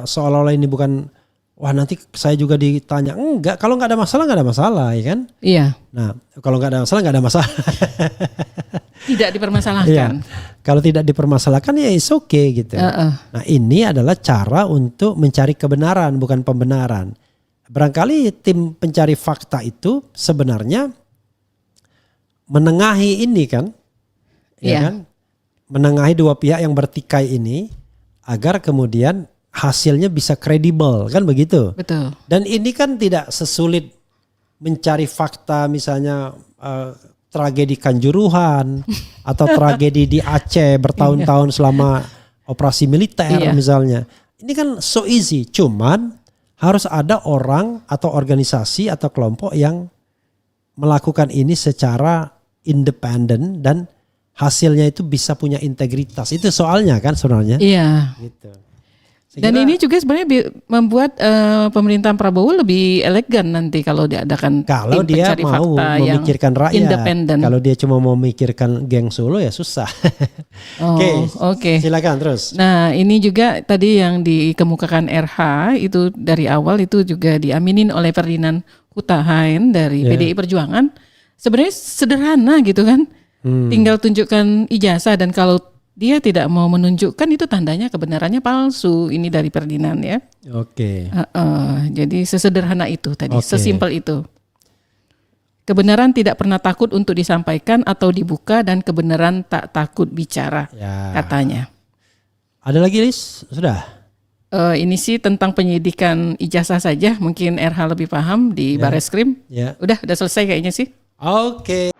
seolah-olah ini bukan wah nanti saya juga ditanya. Enggak, kalau nggak ada masalah ya kan? Iya. Nah, kalau nggak ada masalah. Tidak dipermasalahkan. Kalau tidak dipermasalahkan ya is okay gitu. Nah, ini adalah cara untuk mencari kebenaran bukan pembenaran. Barangkali tim pencari fakta itu sebenarnya menengahi ini kan? Ya kan? Menengahi dua pihak yang bertikai ini agar kemudian hasilnya bisa kredibel kan begitu. Betul. Dan ini kan tidak sesulit mencari fakta misalnya tragedi Kanjuruhan atau tragedi di Aceh bertahun-tahun selama operasi militer misalnya. Ini kan so easy, cuman harus ada orang atau organisasi atau kelompok yang melakukan ini secara independen dan hasilnya itu bisa punya integritas. Itu soalnya kan sebenarnya. Iya. Gitu. Dan ini juga sebenarnya membuat pemerintahan Prabowo lebih elegan nanti kalau diadakan kalau tim dia pencari mau fakta memikirkan yang rakyat. Independen. Kalau dia cuma mau memikirkan geng Solo ya susah. Oke. Silakan terus. Nah, ini juga tadi yang dikemukakan RH itu dari awal itu juga diaminin oleh Ferdinand Huta Hain dari PDI Perjuangan. Sebenarnya sederhana gitu kan. Tinggal tunjukkan ijazah dan kalau dia tidak mau menunjukkan itu tandanya kebenarannya palsu. Ini dari Ferdinand ya. Oke. Jadi sesederhana itu tadi, sesimpel itu. Kebenaran tidak pernah takut untuk disampaikan atau dibuka dan kebenaran tak takut bicara, katanya. Ada lagi Lis? Sudah? Ini sih tentang penyidikan ijazah saja. Mungkin RH lebih paham di Bareskrim. Udah selesai kayaknya sih. Oke.